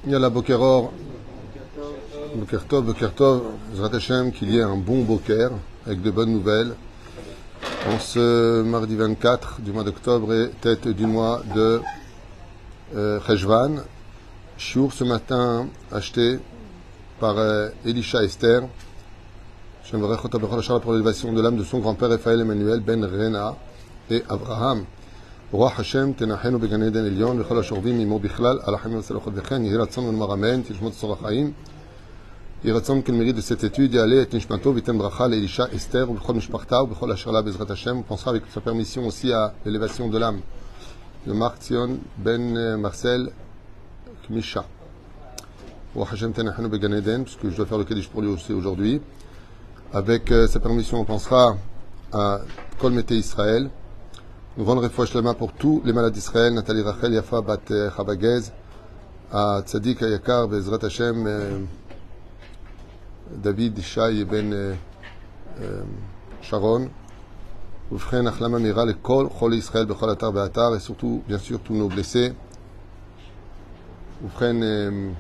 Yalla Bokeror, Bokertov, Zrat Hashem, qu'il y ait un bon Boker avec de bonnes nouvelles. En ce mardi 24 du mois d'octobre et tête du mois de Cheshvan, Shiur ce matin acheté par Elisha Esther. J'aimerais pour l'élévation de l'âme de son grand-père Raphaël Emmanuel Ben Rena et Abraham. רוח השם תנחנו בגן עדן עליון וכל השוכבים עמו בכלל על החיים והצלחות וכן יהי רצון ונאמר אמן תשמעו צור החיים יהי רצון qu'il mérite de cette étude יעלה את נשמתו וייתן ברכה לאלישע אסתר ובכל משפחתה ובכל אשר לה בעזרת השם. On pensera avec sa permission aussi à l'élévation de l'âme de Marc Tzion Ben Marcel Kmisha. רוח השם תנחנו בגן עדן parce que je dois faire le Kaddish pour lui aussi aujourd'hui. Avec sa permission on pensera à Kol Mété Israël. Nous rendons refouach lema pour tous les malades d'Israël, Nathalie Rachel Yafa Bat Chabagez, à Tzadik Ayakar, Bezrat Hashem, David Shai Ben Sharon, Oufren Achlama Mira, le Kol, Chol Israël, Bechol Atar Be'atar, et surtout, bien sûr, tous nos blessés. Oufren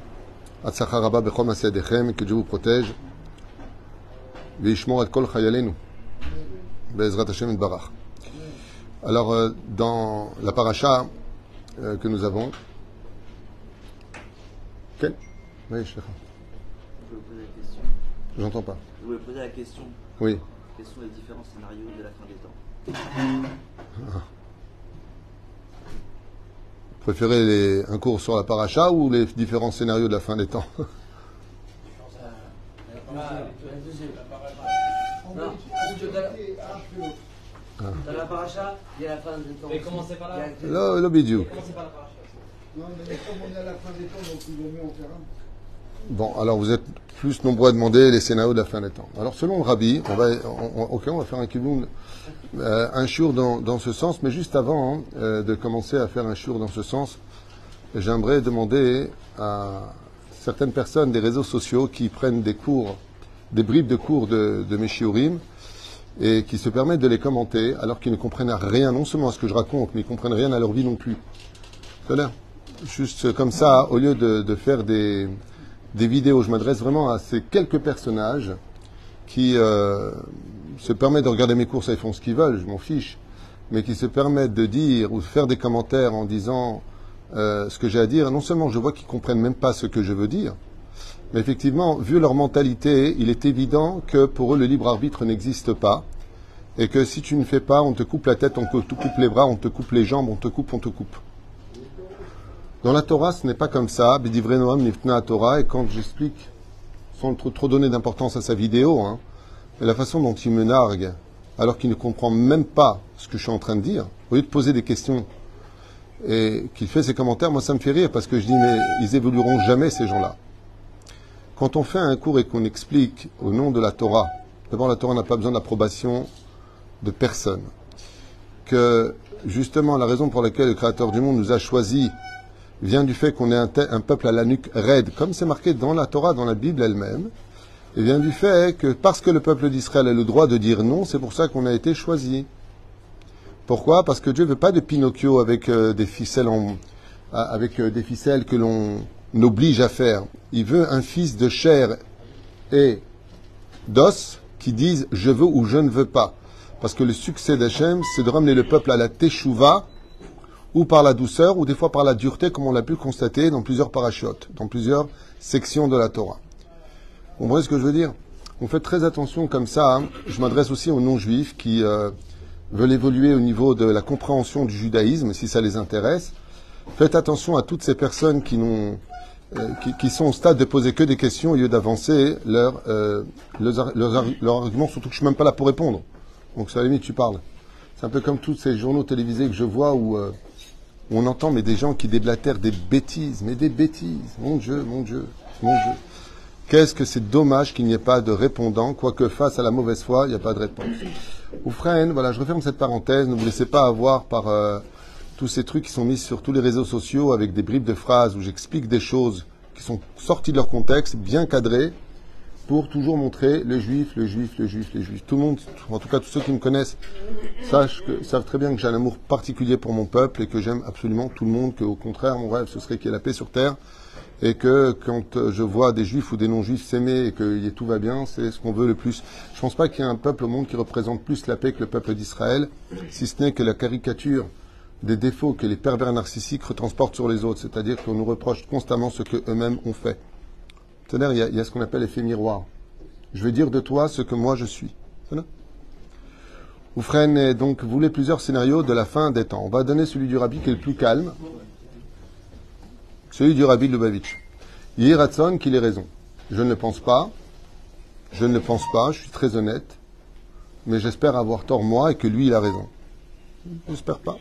Atzachar Rabba Bechol Masedechem, que Dieu vous protège, Veishmor et Kol Chayalenu, Bezrat Hashem et Barach. Alors, dans la paracha que nous avons... Quelle ? Oui, je voulais poser la question. J'entends pas. Je voulais poser la question. Oui. Quels sont les différents scénarios de la fin des temps ? Vous préférez un cours sur la paracha ou les différents scénarios de la fin des temps ? Dans la paracha, il y a la fin des temps. Mais commencez par là. Le bidou. Commencez par la paracha. Non, mais comme on est à la fin des temps, donc il vaut mieux en faire un. Bon, alors vous êtes plus nombreux à demander les scénarios de la fin des temps. Alors selon le Rabbi, on va faire un kiboun, un shiur dans ce sens, mais juste avant de commencer à faire un shiur dans ce sens, j'aimerais demander à certaines personnes des réseaux sociaux qui prennent des cours, des bribes de cours de mes shiurim, et qui se permettent de les commenter alors qu'ils ne comprennent rien, non seulement à ce que je raconte, mais ils ne comprennent rien à leur vie non plus. Voilà. Juste comme ça, au lieu de faire des vidéos, je m'adresse vraiment à ces quelques personnages qui se permettent de regarder mes cours, ça ils font ce qu'ils veulent, je m'en fiche, mais qui se permettent de dire ou de faire des commentaires en disant ce que j'ai à dire. Non seulement je vois qu'ils ne comprennent même pas ce que je veux dire, mais effectivement, vu leur mentalité, il est évident que pour eux, le libre arbitre n'existe pas. Et que si tu ne fais pas, on te coupe la tête, on te coupe les bras, on te coupe les jambes, on te coupe. Dans la Torah, ce n'est pas comme ça. B'divrei Noam niftna Torah. Et quand j'explique, sans trop donner d'importance à sa vidéo, mais la façon dont il me nargue, alors qu'il ne comprend même pas ce que je suis en train de dire, au lieu de poser des questions, et qu'il fait ses commentaires, moi ça me fait rire, parce que je dis, mais ils évolueront jamais, ces gens-là. Quand on fait un cours et qu'on explique au nom de la Torah, d'abord la Torah n'a pas besoin d'approbation de personne, que justement la raison pour laquelle le Créateur du monde nous a choisis vient du fait qu'on est un peuple à la nuque raide, comme c'est marqué dans la Torah, dans la Bible elle-même, et vient du fait que parce que le peuple d'Israël a le droit de dire non, c'est pour ça qu'on a été choisi. Pourquoi ? Parce que Dieu ne veut pas de Pinocchio avec des ficelles que l'on oblige à faire. Il veut un fils de chair et d'os qui disent je veux ou je ne veux pas. Parce que le succès d'Hachem, c'est de ramener le peuple à la teshuva, ou par la douceur, ou des fois par la dureté, comme on l'a pu constater dans plusieurs parachutes, dans plusieurs sections de la Torah. Vous comprenez ce que je veux dire ? On fait très attention comme ça. Je m'adresse aussi aux non-juifs qui veulent évoluer au niveau de la compréhension du judaïsme, si ça les intéresse. Faites attention à toutes ces personnes qui sont au stade de poser que des questions au lieu d'avancer leurs arguments, surtout que je ne suis même pas là pour répondre. Donc, c'est à la limite, tu parles. C'est un peu comme tous ces journaux télévisés que je vois où on entend mais des gens qui déblatèrent des bêtises. Mais des bêtises. Mon Dieu. Qu'est-ce que c'est dommage qu'il n'y ait pas de répondant, quoique face à la mauvaise foi, il n'y a pas de réponse. Oufren, voilà, je referme cette parenthèse. Ne vous laissez pas avoir par tous ces trucs qui sont mis sur tous les réseaux sociaux avec des bribes de phrases où j'explique des choses qui sont sorties de leur contexte, bien cadrées, pour toujours montrer le juif, le juif, le juif, les juifs. Tout le monde, en tout cas tous ceux qui me connaissent, savent très bien que j'ai un amour particulier pour mon peuple et que j'aime absolument tout le monde, qu'au contraire, mon rêve, ce serait qu'il y ait la paix sur terre et que quand je vois des juifs ou des non-juifs s'aimer et que tout va bien, c'est ce qu'on veut le plus. Je ne pense pas qu'il y ait un peuple au monde qui représente plus la paix que le peuple d'Israël, si ce n'est que la caricature des défauts que les pervers narcissiques retransportent sur les autres, c'est-à-dire qu'on nous reproche constamment ce qu'eux-mêmes ont fait. C'est-à-dire, il y a ce qu'on appelle l'effet miroir. Je vais dire de toi ce que moi je suis. Oufren, donc, voulait plusieurs scénarios de la fin des temps. On va donner celui du Rabbi qui est le plus calme. Celui du Rabbi Lubavitch. Yiratson qu'il ait raison. Je ne le pense pas. Je ne le pense pas. Je suis très honnête. Mais j'espère avoir tort moi et que lui il a raison. J'espère pas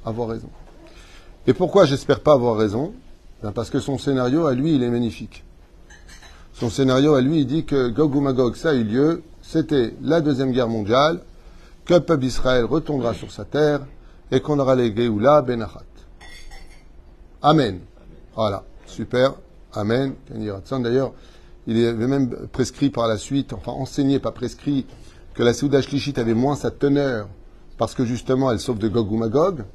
avoir raison. Et pourquoi j'espère pas avoir raison? Ben parce que son scénario à lui il est magnifique. Son scénario à lui il dit que Gog ou Magog ça a eu lieu. C'était la Deuxième Guerre mondiale. Que le peuple d'Israël retournera sur sa terre et qu'on aura les Géoula Benachat. Amen. Voilà, super. Amen. D'ailleurs, il avait même prescrit par la suite, enfin enseigné, pas prescrit, que la Séouda Shlichit avait moins sa teneur parce que justement elle sauve de Gog ou Magog.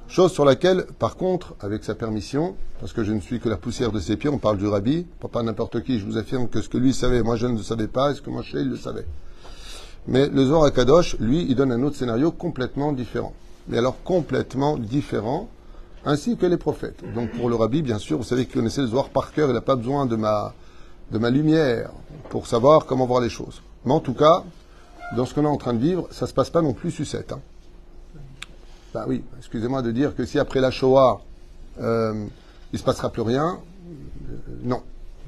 Chose sur laquelle, par contre, avec sa permission, parce que je ne suis que la poussière de ses pieds, on parle du Rabbi, pas n'importe qui, je vous affirme que ce que lui savait, moi je ne le savais pas, et ce que moi je sais, il le savait. Mais le Zohar HaKadosh, lui, il donne un autre scénario complètement différent. Mais alors complètement différent, ainsi que les prophètes. Donc pour le Rabbi, bien sûr, vous savez qu'il connaissait le Zohar par cœur, il n'a pas besoin de ma lumière pour savoir comment voir les choses. Mais en tout cas, dans ce qu'on est en train de vivre, ça ne se passe pas non plus sucette. Hein. Ben oui, excusez-moi de dire que si après la Shoah, il ne se passera plus rien, non.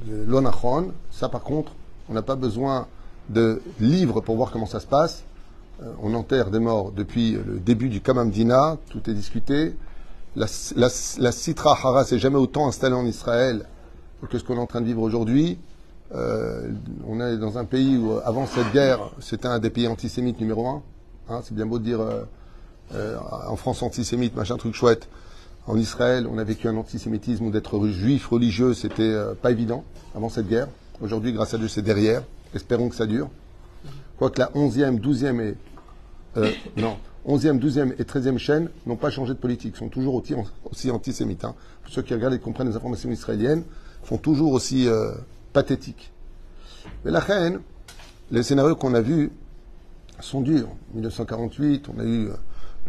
L'onachon, ça par contre, on n'a pas besoin de livres pour voir comment ça se passe. On enterre des morts depuis le début du Kamam Dina, tout est discuté. La Sitra Hara s'est jamais autant installée en Israël que ce qu'on est en train de vivre aujourd'hui. On est dans un pays où, avant cette guerre, c'était un des pays antisémites numéro un. Hein, c'est bien beau de dire en France antisémite, machin truc chouette. En Israël, on a vécu un antisémitisme où d'être juif religieux, c'était pas évident avant cette guerre. Aujourd'hui, grâce à Dieu, c'est derrière. Espérons que ça dure. Quoique la 11e, 12e et 11e, 12e et 13e chaîne n'ont pas changé de politique, sont toujours aussi antisémites. Hein. Pour ceux qui regardent et comprennent les informations israéliennes, sont toujours aussi pathétiques. Mais la reine, les scénarios qu'on a vus sont durs. 1948, on a eu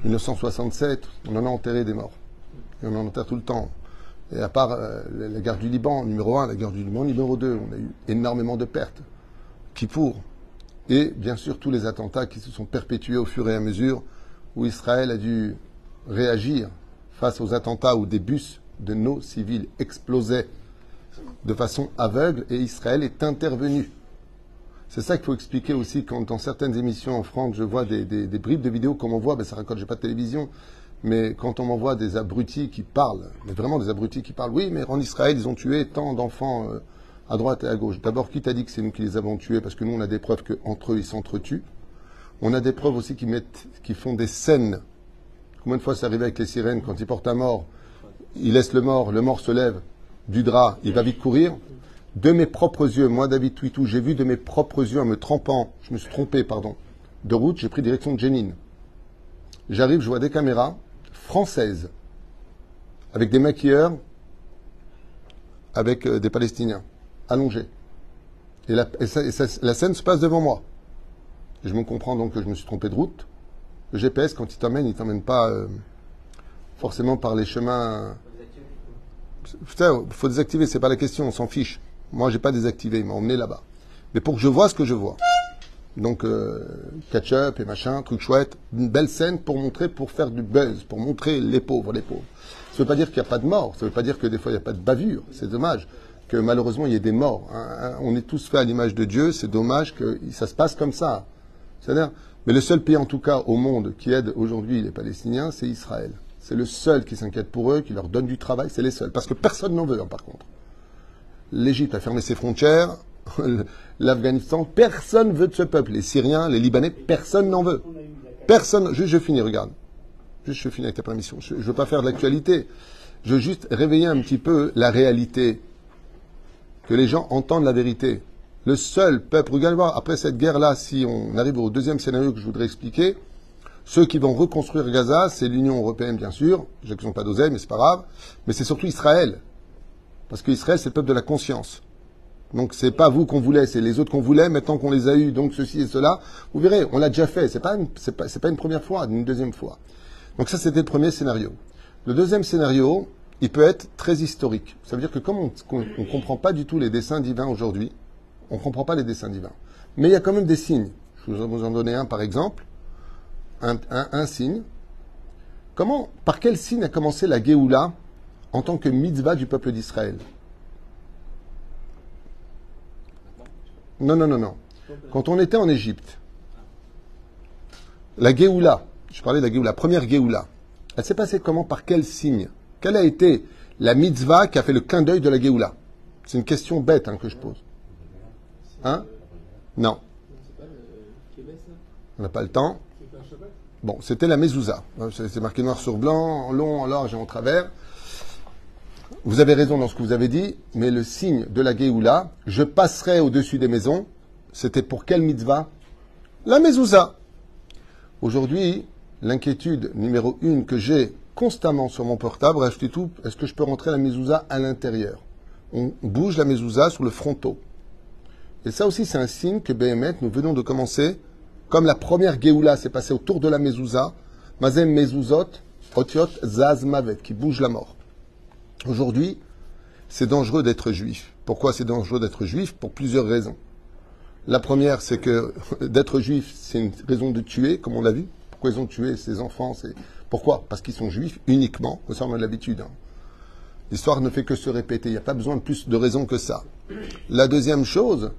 1967, on en a enterré des morts. Et on en enterre tout le temps. Et à part la guerre du Liban, numéro 1, la guerre du Liban, numéro 2, on a eu énormément de pertes. Kippour. Et bien sûr tous les attentats qui se sont perpétués au fur et à mesure où Israël a dû réagir face aux attentats où des bus de nos civils explosaient de façon aveugle et Israël est intervenu. C'est ça qu'il faut expliquer aussi quand dans certaines émissions en France je vois des bribes de vidéos comme on voit, ça raconte, j'ai pas de télévision, mais quand on m'envoie des abrutis qui parlent, mais vraiment des abrutis qui parlent, oui mais en Israël ils ont tué tant d'enfants à droite et à gauche. D'abord, qui t'a dit que c'est nous qui les avons tués? Parce que nous, on a des preuves qu'entre eux, ils s'entretuent. On a des preuves aussi qui font des scènes. Combien de fois c'est arrivé avec les sirènes, quand ils portent un mort, ils laissent le mort se lève du drap, il va vite courir. De mes propres yeux, moi, David Twitou, j'ai vu de mes propres yeux en me trompant, je me suis trompé, de route, j'ai pris direction de Jenin. J'arrive, je vois des caméras françaises, avec des maquilleurs, avec des Palestiniens. Allongé. Et la scène se passe devant moi. Et je me comprends donc que je me suis trompé de route. Le GPS, quand il t'emmène pas forcément par les chemins. Putain, il faut désactiver, c'est pas la question, on s'en fiche. Moi, j'ai pas désactivé, il m'a emmené là-bas. Mais pour que je vois ce que je vois. Donc, catch-up et machin, truc chouette. Une belle scène pour faire du buzz, pour montrer les pauvres. Ça veut pas dire qu'il n'y a pas de mort, ça veut pas dire que des fois il n'y a pas de bavure, c'est dommage. Que malheureusement il y ait des morts. On est tous faits à l'image de Dieu, c'est dommage que ça se passe comme ça. C'est-à-dire, mais le seul pays en tout cas au monde qui aide aujourd'hui les Palestiniens, c'est Israël. C'est le seul qui s'inquiète pour eux, qui leur donne du travail, c'est les seuls. Parce que personne n'en veut, hein, par contre. L'Égypte a fermé ses frontières, l'Afghanistan, personne veut de ce peuple. Les Syriens, les Libanais, personne n'en veut. Personne, juste je finis, regarde. Juste je finis avec ta permission. Je ne veux pas faire de l'actualité. Je veux juste réveiller un petit peu la réalité. Que les gens entendent la vérité. Le seul peuple, regardez voir, après cette guerre-là, si on arrive au deuxième scénario que je voudrais expliquer, ceux qui vont reconstruire Gaza, c'est l'Union européenne, bien sûr. Je sais qu'ils n'ont pas d'oseille, mais c'est pas grave. Mais c'est surtout Israël. Parce qu'Israël, c'est le peuple de la conscience. Donc, c'est pas vous qu'on voulait, c'est les autres qu'on voulait, maintenant qu'on les a eus, donc ceci et cela. Vous verrez, on l'a déjà fait. C'est pas une première fois, une deuxième fois. Donc, ça, c'était le premier scénario. Le deuxième scénario, il peut être très historique. Ça veut dire que comme on ne comprend pas du tout les desseins divins aujourd'hui, on ne comprend pas les desseins divins. Mais il y a quand même des signes. Je vais vous en donner un, par exemple. Un signe. Par quel signe a commencé la Géoula en tant que mitzvah du peuple d'Israël? Non. Quand on était en Égypte, la Géoula, je parlais de la Géoula, la première Géoula, elle s'est passée comment? Par quel signe? Quelle a été la mitzvah qui a fait le clin d'œil de la Géoula? C'est une question bête que je pose. Hein? Non. On n'a pas le temps. Bon, c'était la mezouza. C'est marqué noir sur blanc, en long, en large et en travers. Vous avez raison dans ce que vous avez dit, mais le signe de la Géoula, je passerai au-dessus des maisons, c'était pour quelle mitzvah? La mezouza. Aujourd'hui, l'inquiétude numéro 1 que j'ai constamment sur mon portable, rachetez tout, est-ce que je peux rentrer la mezouza à l'intérieur? On bouge la mezouza sur le fronton. Et ça aussi, c'est un signe que Béhémet, nous venons de commencer. Comme la première Géoula s'est passée autour de la mezouza, Mazem Mezuzot, Otiot Zaz Mavet, qui bouge la mort. Aujourd'hui, c'est dangereux d'être juif. Pourquoi c'est dangereux d'être juif? Pour plusieurs raisons. La première, c'est que d'être juif, c'est une raison de tuer, comme on l'a vu. Pourquoi ils ont tué ces enfants? Pourquoi? Parce qu'ils sont juifs uniquement. Ça, on a l'habitude. L'histoire ne fait que se répéter. Il n'y a pas besoin de plus de raisons que ça. La deuxième chose,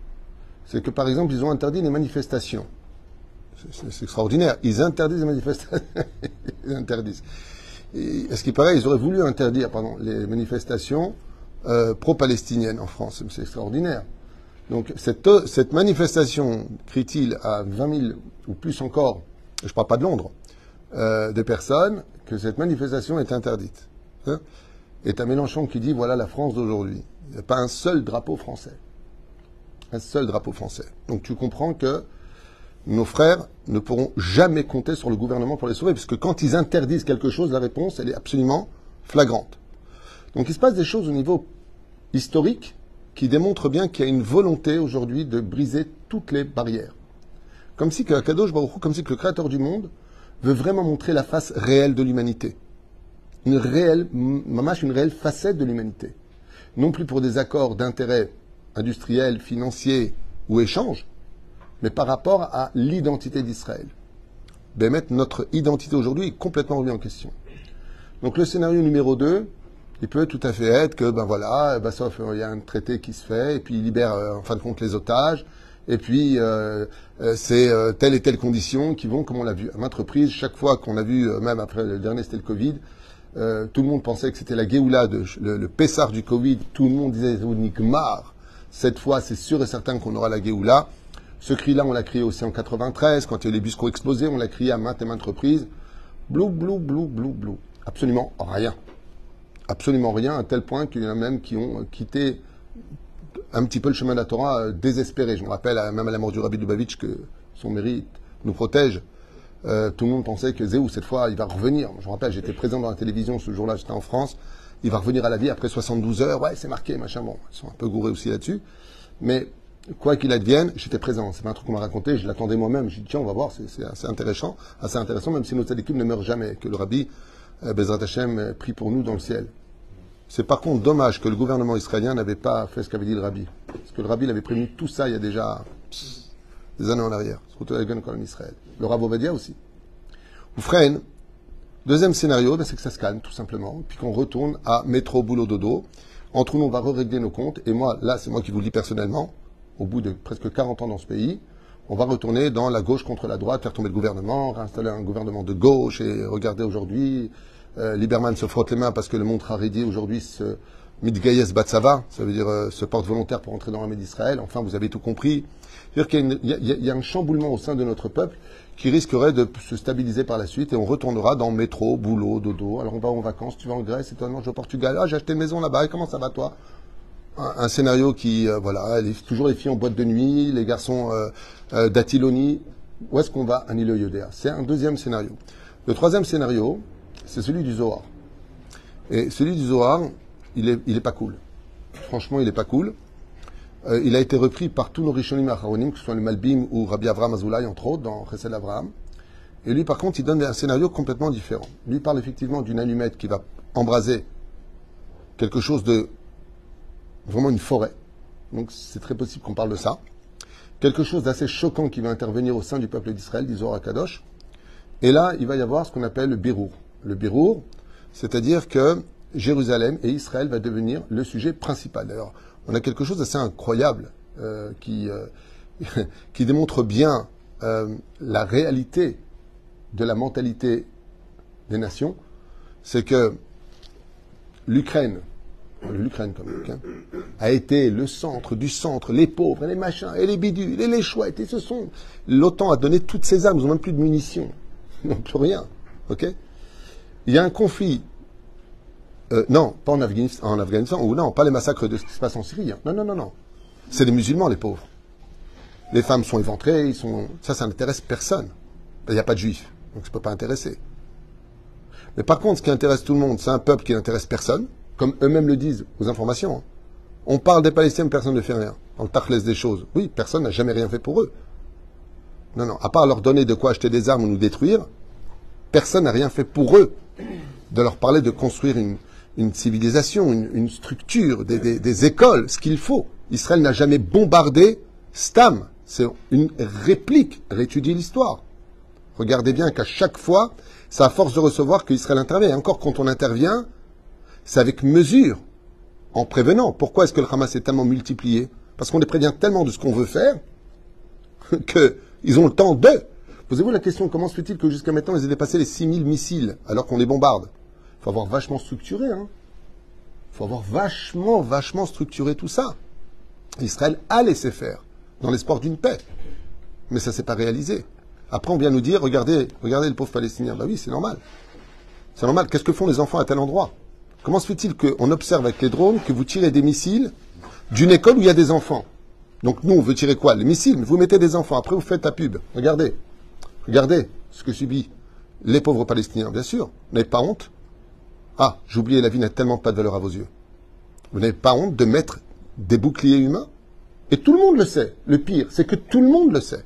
c'est que par exemple, ils ont interdit les manifestations. C'est extraordinaire. Ils interdisent les manifestations. Ils interdisent. Et, à ce qui paraît, ils auraient voulu interdire les manifestations pro-palestiniennes en France. C'est extraordinaire. Donc, cette manifestation, crie-t-il, à 20 000 ou plus encore, je ne parle pas de Londres, de personnes, que cette manifestation est interdite. Et un Mélenchon qui dit, voilà la France d'aujourd'hui. Il n'y a pas un seul drapeau français. Un seul drapeau français. Donc, tu comprends que nos frères ne pourront jamais compter sur le gouvernement pour les sauver, parce que quand ils interdisent quelque chose, la réponse, elle est absolument flagrante. Donc il se passe des choses au niveau historique qui démontrent bien qu'il y a une volonté aujourd'hui de briser toutes les barrières. Comme si que Kadosh Baruch Hu, comme si que le Créateur du monde veut vraiment montrer la face réelle de l'humanité. Une réelle facette de l'humanité. Non plus pour des accords d'intérêt industriel, financier ou échange, mais par rapport à l'identité d'Israël. Bémet, notre identité aujourd'hui est complètement remise en question. Donc le scénario numéro 2, il peut tout à fait être que, sauf il y a un traité qui se fait, et puis il libère en fin de compte les otages, et puis c'est telle et telle condition qui vont, comme on l'a vu à maintes reprises, chaque fois qu'on a vu, même après le dernier c'était le Covid, tout le monde pensait que c'était la Géoula, le Pessar du Covid, tout le monde disait Nigmar, cette fois c'est sûr et certain qu'on aura la Géoula. Ce cri-là, on l'a crié aussi en 93, quand il y a eu les bus qui ont explosé, on l'a crié à maintes et maintes reprises. Blou, blou, blou, blou, blou. Absolument rien. Absolument rien, à tel point qu'il y en a même qui ont quitté un petit peu le chemin de la Torah désespérés. Je me rappelle, même à la mort du Rabbi Lubavitch, que son mérite nous protège. Tout le monde pensait que Zéhou, cette fois, il va revenir. Je me rappelle, j'étais présent dans la télévision ce jour-là, j'étais en France. Il va revenir à la vie après 72 heures. Ouais, c'est marqué, machin. Bon, ils sont un peu gourés aussi là-dessus. Mais quoi qu'il advienne, j'étais présent. C'est pas un truc qu'on m'a raconté, je l'attendais moi-même. J'ai dit, tiens, on va voir, c'est assez intéressant, même si notre équipe ne meurt jamais, que le Rabbi, Bezrat Hashem, prie pour nous dans le ciel. C'est par contre dommage que le gouvernement israélien n'avait pas fait ce qu'avait dit le Rabbi. Parce que le Rabbi l'avait prévenu tout ça il y a déjà des années en arrière. Surtout avec en Israël. Le Rav Ovadia aussi. Oufren, deuxième scénario, c'est que ça se calme, tout simplement. Puis qu'on retourne à métro, boulot, dodo. Entre nous, on va régler nos comptes. Et moi, là, c'est moi qui vous le dis personnellement, au bout de presque 40 ans dans ce pays, on va retourner dans la gauche contre la droite, faire tomber le gouvernement, réinstaller un gouvernement de gauche, et regardez aujourd'hui, Lieberman se frotte les mains parce que le monde Haredi aujourd'hui se mitgayes batsava, ça veut dire se porte volontaire pour entrer dans l'armée d'Israël. Enfin, vous avez tout compris. C'est-à-dire qu'il y a un chamboulement au sein de notre peuple qui risquerait de se stabiliser par la suite et on retournera dans métro, boulot, dodo. Alors on va en vacances, tu vas en Grèce, et toi non, je vais au Portugal. Ah, j'ai acheté une maison là-bas, et comment ça va toi? un scénario qui, voilà, toujours les filles en boîte de nuit, les garçons d'Atiloni. Où est-ce qu'on va? Ani lo yodea. C'est un deuxième scénario. Le troisième scénario, c'est celui du Zohar. Et celui du Zohar, il est pas cool. Franchement, il est pas cool. Il a été repris par tous nos Rishonim Acharonim, que ce soit le Malbim ou Rabbi Avraham Azoulay, entre autres, dans Chesed Avraham. Et lui, par contre, il donne un scénario complètement différent. Lui parle effectivement d'une allumette qui va embraser quelque chose de vraiment une forêt. Donc, c'est très possible qu'on parle de ça. Quelque chose d'assez choquant qui va intervenir au sein du peuple d'Israël, dit Zohar HaKadosh. Et là, il va y avoir ce qu'on appelle le Birour. Le Birour, c'est-à-dire que Jérusalem et Israël va devenir le sujet principal. D'ailleurs, on a quelque chose d'assez incroyable qui démontre bien la réalité de la mentalité des nations. C'est que l'Ukraine a été le centre du centre, les pauvres, et les machins, et les bidules, et les chouettes, et l'OTAN a donné toutes ses armes, ils n'ont même plus de munitions, ils n'ont plus rien, ok? Il y a un conflit, non, pas en Afghanistan, ou non, pas les massacres de ce qui se passe en Syrie, hein. Non, c'est les musulmans, les pauvres. Les femmes sont éventrées, ça n'intéresse personne. Il n'y a pas de juifs, donc ça ne peut pas intéresser. Mais par contre, ce qui intéresse tout le monde, c'est un peuple qui n'intéresse personne, comme eux-mêmes le disent aux informations. Hein. On parle des Palestiniens, personne ne fait rien. On le tachlès des choses. Oui, personne n'a jamais rien fait pour eux. Non, à part leur donner de quoi acheter des armes ou nous détruire, personne n'a rien fait pour eux. De leur parler de construire une civilisation, une structure, des écoles, ce qu'il faut. Israël n'a jamais bombardé Stam. C'est une réplique. Réétudiez l'histoire. Regardez bien qu'à chaque fois, c'est à force de recevoir qu'Israël intervient. Et encore, quand on intervient, c'est avec mesure, en prévenant. Pourquoi est-ce que le Hamas est tellement multiplié? Parce qu'on les prévient tellement de ce qu'on veut faire qu'ils ont le temps de. Posez-vous la question, comment se fait-il que jusqu'à maintenant, ils aient dépassé les 6000 missiles alors qu'on les bombarde? Il faut avoir vachement structuré. Il faut avoir vachement structuré tout ça. Israël a laissé faire, dans l'espoir d'une paix. Mais ça ne s'est pas réalisé. Après, on vient nous dire, regardez les pauvres Palestiniens. Ben oui, c'est normal. C'est normal. Qu'est-ce que font les enfants à tel endroit? Comment se fait-il qu'on observe avec les drones que vous tirez des missiles d'une école où il y a des enfants? Donc nous, on veut tirer quoi? Les missiles, mais vous mettez des enfants. Après, vous faites la pub. Regardez ce que subissent les pauvres Palestiniens. Bien sûr, vous n'avez pas honte? Ah, j'ai oublié, la vie n'a tellement pas de valeur à vos yeux. Vous n'avez pas honte de mettre des boucliers humains? Et tout le monde le sait. Le pire, c'est que tout le monde le sait.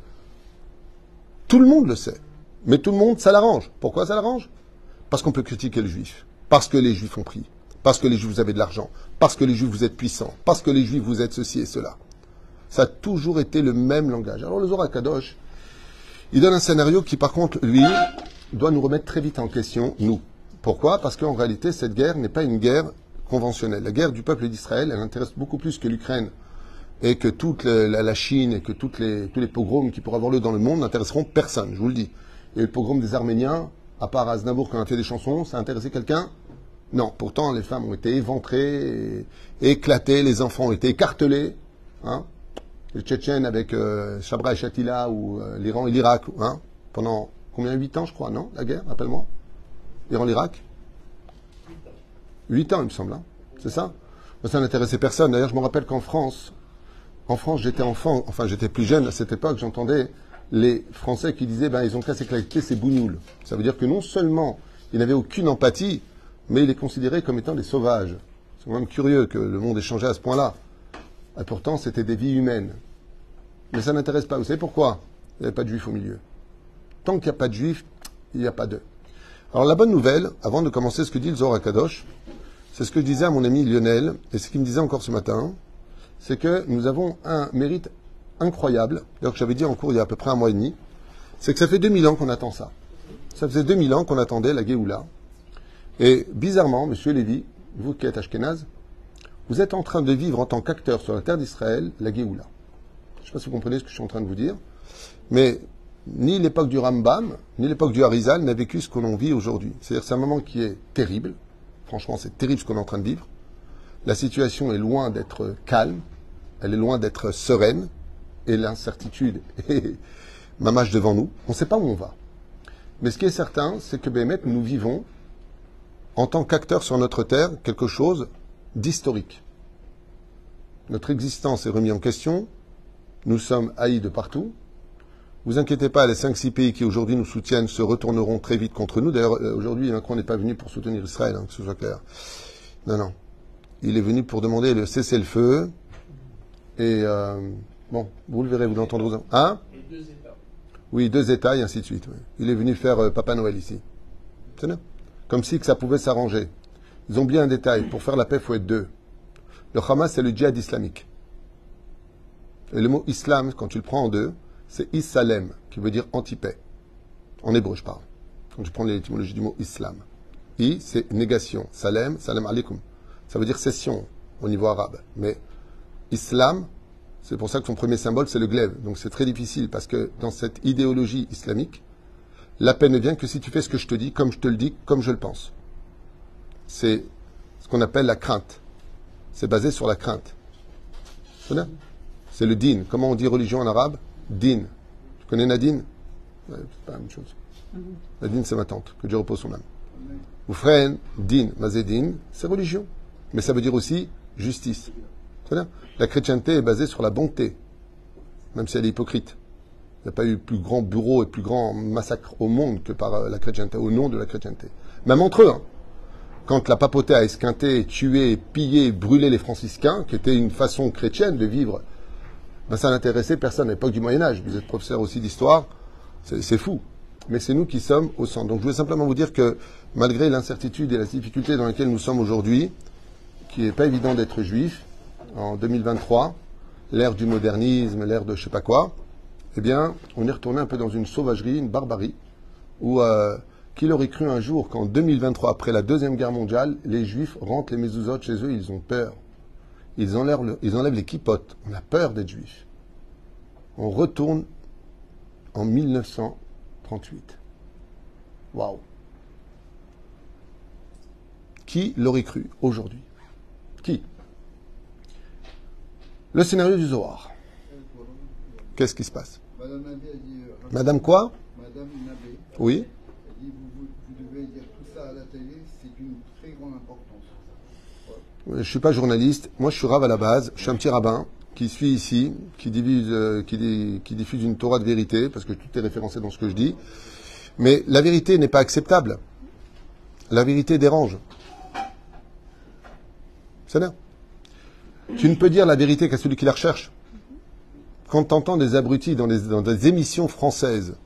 Tout le monde le sait. Mais tout le monde, ça l'arrange. Pourquoi ça l'arrange? Parce qu'on peut critiquer le juif. Parce que les juifs ont pris. Parce que les juifs, vous avez de l'argent. Parce que les juifs, vous êtes puissants. Parce que les juifs, vous êtes ceci et cela. Ça a toujours été le même langage. Alors le Zohar HaKadosh, il donne un scénario qui, par contre, lui, doit nous remettre très vite en question, nous. Pourquoi? Parce qu'en réalité, cette guerre n'est pas une guerre conventionnelle. La guerre du peuple d'Israël, elle intéresse beaucoup plus que l'Ukraine et que toute la Chine et que tous les pogroms qui pourraient avoir lieu dans le monde n'intéresseront personne, je vous le dis. Et le pogrom des Arméniens, à part Aznavour qui en a fait des chansons, ça a intéressé quelqu'un? Non. Pourtant, les femmes ont été éventrées, éclatées, les enfants ont été écartelés. Hein, les Tchétchènes avec Chabra et Shatila ou l'Iran et l'Irak, hein, pendant combien? 8 ans, je crois, non? La guerre, rappelle-moi. Iran-Irak 8 ans, il me semble. Hein. C'est ça? Ça n'intéressait personne. D'ailleurs, je me rappelle qu'en France, j'étais enfant, enfin j'étais plus jeune à cette époque, j'entendais les Français qui disaient ils ont qu'à s'éclater ces bougnoules. Ça veut dire que non seulement ils n'avaient aucune empathie, mais ils les considéraient comme étant des sauvages. C'est quand même curieux que le monde ait changé à ce point-là. Et pourtant, c'était des vies humaines. Mais ça n'intéresse pas. Vous savez pourquoi? Il n'y avait pas de juifs au milieu. Tant qu'il n'y a pas de juifs, il n'y a pas d'eux. Alors la bonne nouvelle, avant de commencer ce que dit le Zohar HaKadosh, c'est ce que je disais à mon ami Lionel, et ce qu'il me disait encore ce matin, c'est que nous avons un mérite incroyable, d'ailleurs que j'avais dit en cours il y a à peu près 1 mois et demi, c'est que ça fait 2000 ans qu'on attend ça. Ça faisait 2000 ans qu'on attendait la Géoula. Et bizarrement, monsieur Lévy, vous qui êtes Ashkenaz, vous êtes en train de vivre en tant qu'acteur sur la terre d'Israël la Géoula. Je ne sais pas si vous comprenez ce que je suis en train de vous dire, mais ni l'époque du Rambam, ni l'époque du Harizal n'a vécu ce que l'on vit aujourd'hui. C'est-à-dire que c'est un moment qui est terrible. Franchement, c'est terrible ce qu'on est en train de vivre. La situation est loin d'être calme, elle est loin d'être sereine, et l'incertitude est mamage devant nous. On ne sait pas où on va. Mais ce qui est certain, c'est que Béhémet, nous vivons, en tant qu'acteurs sur notre terre, quelque chose d'historique. notre existence est remise en question, nous sommes haïs de partout. Vous inquiétez pas, les 5-6 pays qui aujourd'hui nous soutiennent se retourneront très vite contre nous. D'ailleurs, aujourd'hui, Macron n'est pas venu pour soutenir Israël, que ce soit clair. Non, non. Il est venu pour demander le cessez-le-feu. Et bon, vous le verrez, vous l'entendrez. Hein? Et 2 États. Oui, 2 États et ainsi de suite. Oui. Il est venu faire Papa Noël ici. C'est bien. Comme si que ça pouvait s'arranger. Ils ont bien un détail. Pour faire la paix, il faut être 2. Le Hamas, c'est le djihad islamique. Et le mot islam, quand tu le prends en 2, c'est Issalem, qui veut dire anti-paix. En hébreu, je parle. Quand je prends l'étymologie du mot islam. I, c'est négation. Salem, salam alaikum. Ça veut dire cession au niveau arabe. Mais islam, c'est pour ça que son premier symbole, c'est le glaive. Donc c'est très difficile, parce que dans cette idéologie islamique, la paix ne vient que si tu fais ce que je te dis, comme je te le dis, comme je le pense. C'est ce qu'on appelle la crainte. C'est basé sur la crainte. C'est le din. Comment on dit religion en arabe? Din. Tu connais Nadine? Ouais, c'est pas la même chose. Nadine, c'est ma tante, que Dieu repose son âme. Ou frère, din, mazedin, c'est religion. Mais ça veut dire aussi justice. La chrétienté est basée sur la bonté, même si elle est hypocrite. Il n'y a pas eu plus grand bourreau et plus grand massacre au monde que par la chrétienté, au nom de la chrétienté. Même entre eux, hein. Quand la papauté a esquinté, tué, pillé, brûlé les franciscains, qui était une façon chrétienne de vivre, ben ça n'intéressait personne à l'époque du Moyen-Âge. Vous êtes professeur aussi d'histoire, c'est fou. Mais c'est nous qui sommes au centre. Donc je voulais simplement vous dire que malgré l'incertitude et la difficulté dans laquelle nous sommes aujourd'hui, qui n'est pas évident d'être juif, en 2023, l'ère du modernisme, l'ère de je sais pas quoi, eh bien, on est retourné un peu dans une sauvagerie, une barbarie, où qui l'aurait cru un jour qu'en 2023, après la Deuxième Guerre mondiale, les Juifs rentrent les mezuzot chez eux, ils ont peur. Ils enlèvent les kippotes. On a peur d'être juifs. On retourne en 1938. Waouh! Qui l'aurait cru aujourd'hui? Qui? Le scénario du Zohar. Qu'est-ce qui se passe? Madame Nabé a dit. Madame quoi? Madame Nabé. Oui. Elle dit vous devez dire tout ça à la télé, c'est une très grande importance. Je ne suis pas journaliste. Moi, je suis rave à la base. Je suis un petit rabbin qui suis ici, qui diffuse une Torah de vérité, parce que tout est référencé dans ce que je dis. Mais la vérité n'est pas acceptable. La vérité dérange. C'est là. Tu ne peux dire la vérité qu'à celui qui la recherche. Quand tu entends des abrutis dans des émissions françaises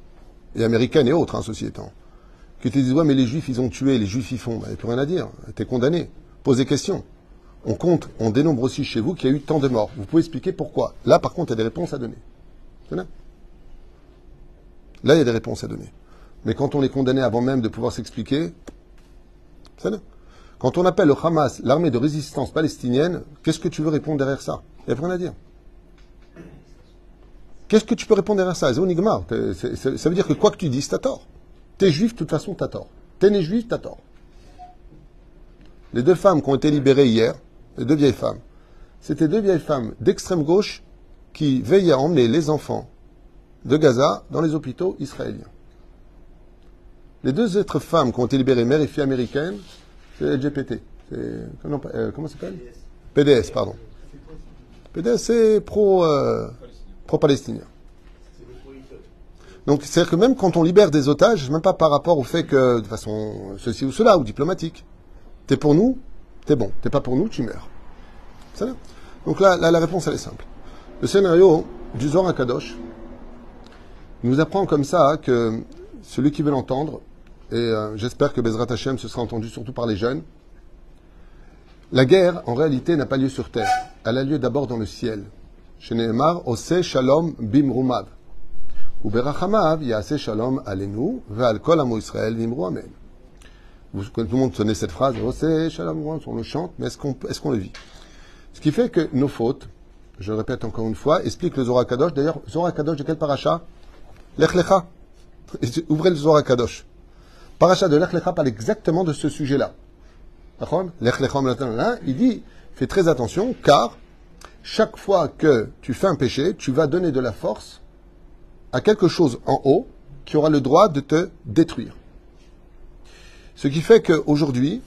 et américaines et autres, ceci étant, qui te disent « Ouais, mais les Juifs, ils ont tué, les Juifs, ils font. » Il n'y a plus rien à dire. Tu es condamné. Pose des questions. On compte, on dénombre aussi chez vous qu'il y a eu tant de morts. Vous pouvez expliquer pourquoi. Là, par contre, il y a des réponses à donner. Là, il y a des réponses à donner. Mais quand on est condamné avant même de pouvoir s'expliquer, c'est là. Quand on appelle le Hamas l'armée de résistance palestinienne, qu'est-ce que tu veux répondre derrière ça? Il n'y a plus rien à dire. Qu'est-ce que tu peux répondre derrière ça? Ça veut dire que quoi que tu dises, t'as tort. T'es juif, de toute façon, t'as tort. T'es né juif, t'as tort. Les 2 femmes qui ont été libérées hier, les 2 vieilles femmes, c'était 2 vieilles femmes d'extrême gauche qui veillaient à emmener les enfants de Gaza dans les hôpitaux israéliens. Les 2 autres femmes qui ont été libérées, mère et fille américaines, c'est LGBT. Comment ça s'appelle? PDS, pardon. PDS, c'est pro-palestinien. Donc, c'est-à-dire que même quand on libère des otages, même pas par rapport au fait que, de façon ceci ou cela, ou diplomatique, t'es pour nous, t'es bon. T'es pas pour nous, tu meurs. C'est ça. Donc là, la réponse, elle est simple. Le scénario du Zohar HaKadosh nous apprend comme ça que celui qui veut l'entendre, et j'espère que Bezrat Hashem se sera entendu surtout par les jeunes, la guerre, en réalité, n'a pas lieu sur terre. Elle a lieu d'abord dans le ciel. Chez Nehemar, Ose Shalom Bimrumav. Ou Berachamav, Yase Shalom Alenu, Ve'al Kol Amo Israël Vimru Amen. Tout le monde connaît cette phrase, Ose Shalom, on le chante, mais est-ce qu'on le vit? Ce qui fait que nos fautes, je le répète encore une fois, explique le Zohar HaKadosh. D'ailleurs, Zohar HaKadosh de quel paracha? Lech Lecha. Ouvrez le Zohar HaKadosh. Paracha de Lech Lecha parle exactement de ce sujet-là. Lech Lecha, il dit, fais très attention, car chaque fois que tu fais un péché, tu vas donner de la force à quelque chose en haut qui aura le droit de te détruire. Ce qui fait qu'aujourd'hui,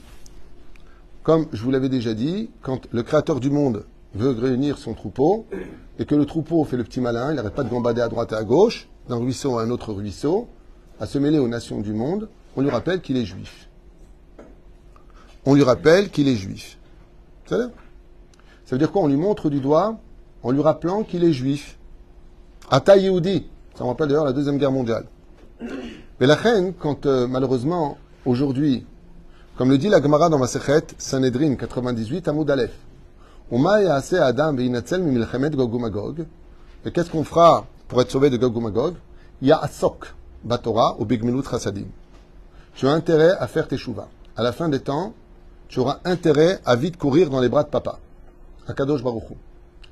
comme je vous l'avais déjà dit, quand le Créateur du monde veut réunir son troupeau, et que le troupeau fait le petit malin, il n'arrête pas de gambader à droite et à gauche, d'un ruisseau à un autre ruisseau, à se mêler aux nations du monde, on lui rappelle qu'il est juif. On lui rappelle qu'il est juif. Ça veut dire quoi? On lui montre du doigt en lui rappelant qu'il est juif. Ata Yehudi. Ça me rappelle d'ailleurs la Deuxième Guerre mondiale. Mais la reine, quand malheureusement, aujourd'hui, comme le dit la Gemara dans Masechet, Sanhedrin 98, Amoud Aleph, Uma ya'aseh Adam ve'inatzel mimilchemet Gog uMagog. Et qu'est-ce qu'on fera pour être sauvé de Gog uMagog? Ya'asok batorah ou bigmilut chasadim. Tu as intérêt à faire tes chouvas. À la fin des temps, tu auras intérêt à vite courir dans les bras de papa. Akadosh Baruch Hu.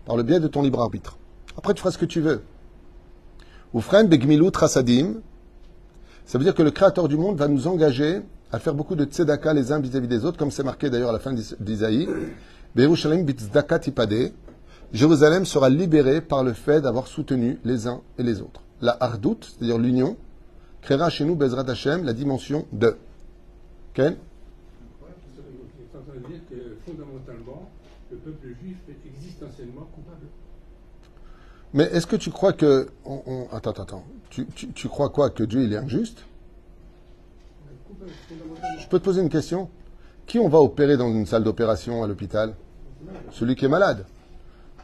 Par le biais de ton libre arbitre. Après, tu feras ce que tu veux. Ufren begmilut chasadim. Ça veut dire que le Créateur du monde va nous engager à faire beaucoup de tzedaka les uns vis-à-vis des autres, comme c'est marqué d'ailleurs à la fin d'Isaïe. Be'Yerushalayim bitzdaka tipade. Jérusalem sera libérée par le fait d'avoir soutenu les uns et les autres. La hardout, c'est-à-dire l'union, créera chez nous Bezrat Hashem la dimension de. Ken? C'est en train de dire que fondamentalement, le peuple juif est existentiellement coupable. Mais est-ce que tu crois que... Attends. Tu crois quoi? Que Dieu il est injuste? Je peux te poser une question? Qui on va opérer dans une salle d'opération à l'hôpital? Celui qui est malade.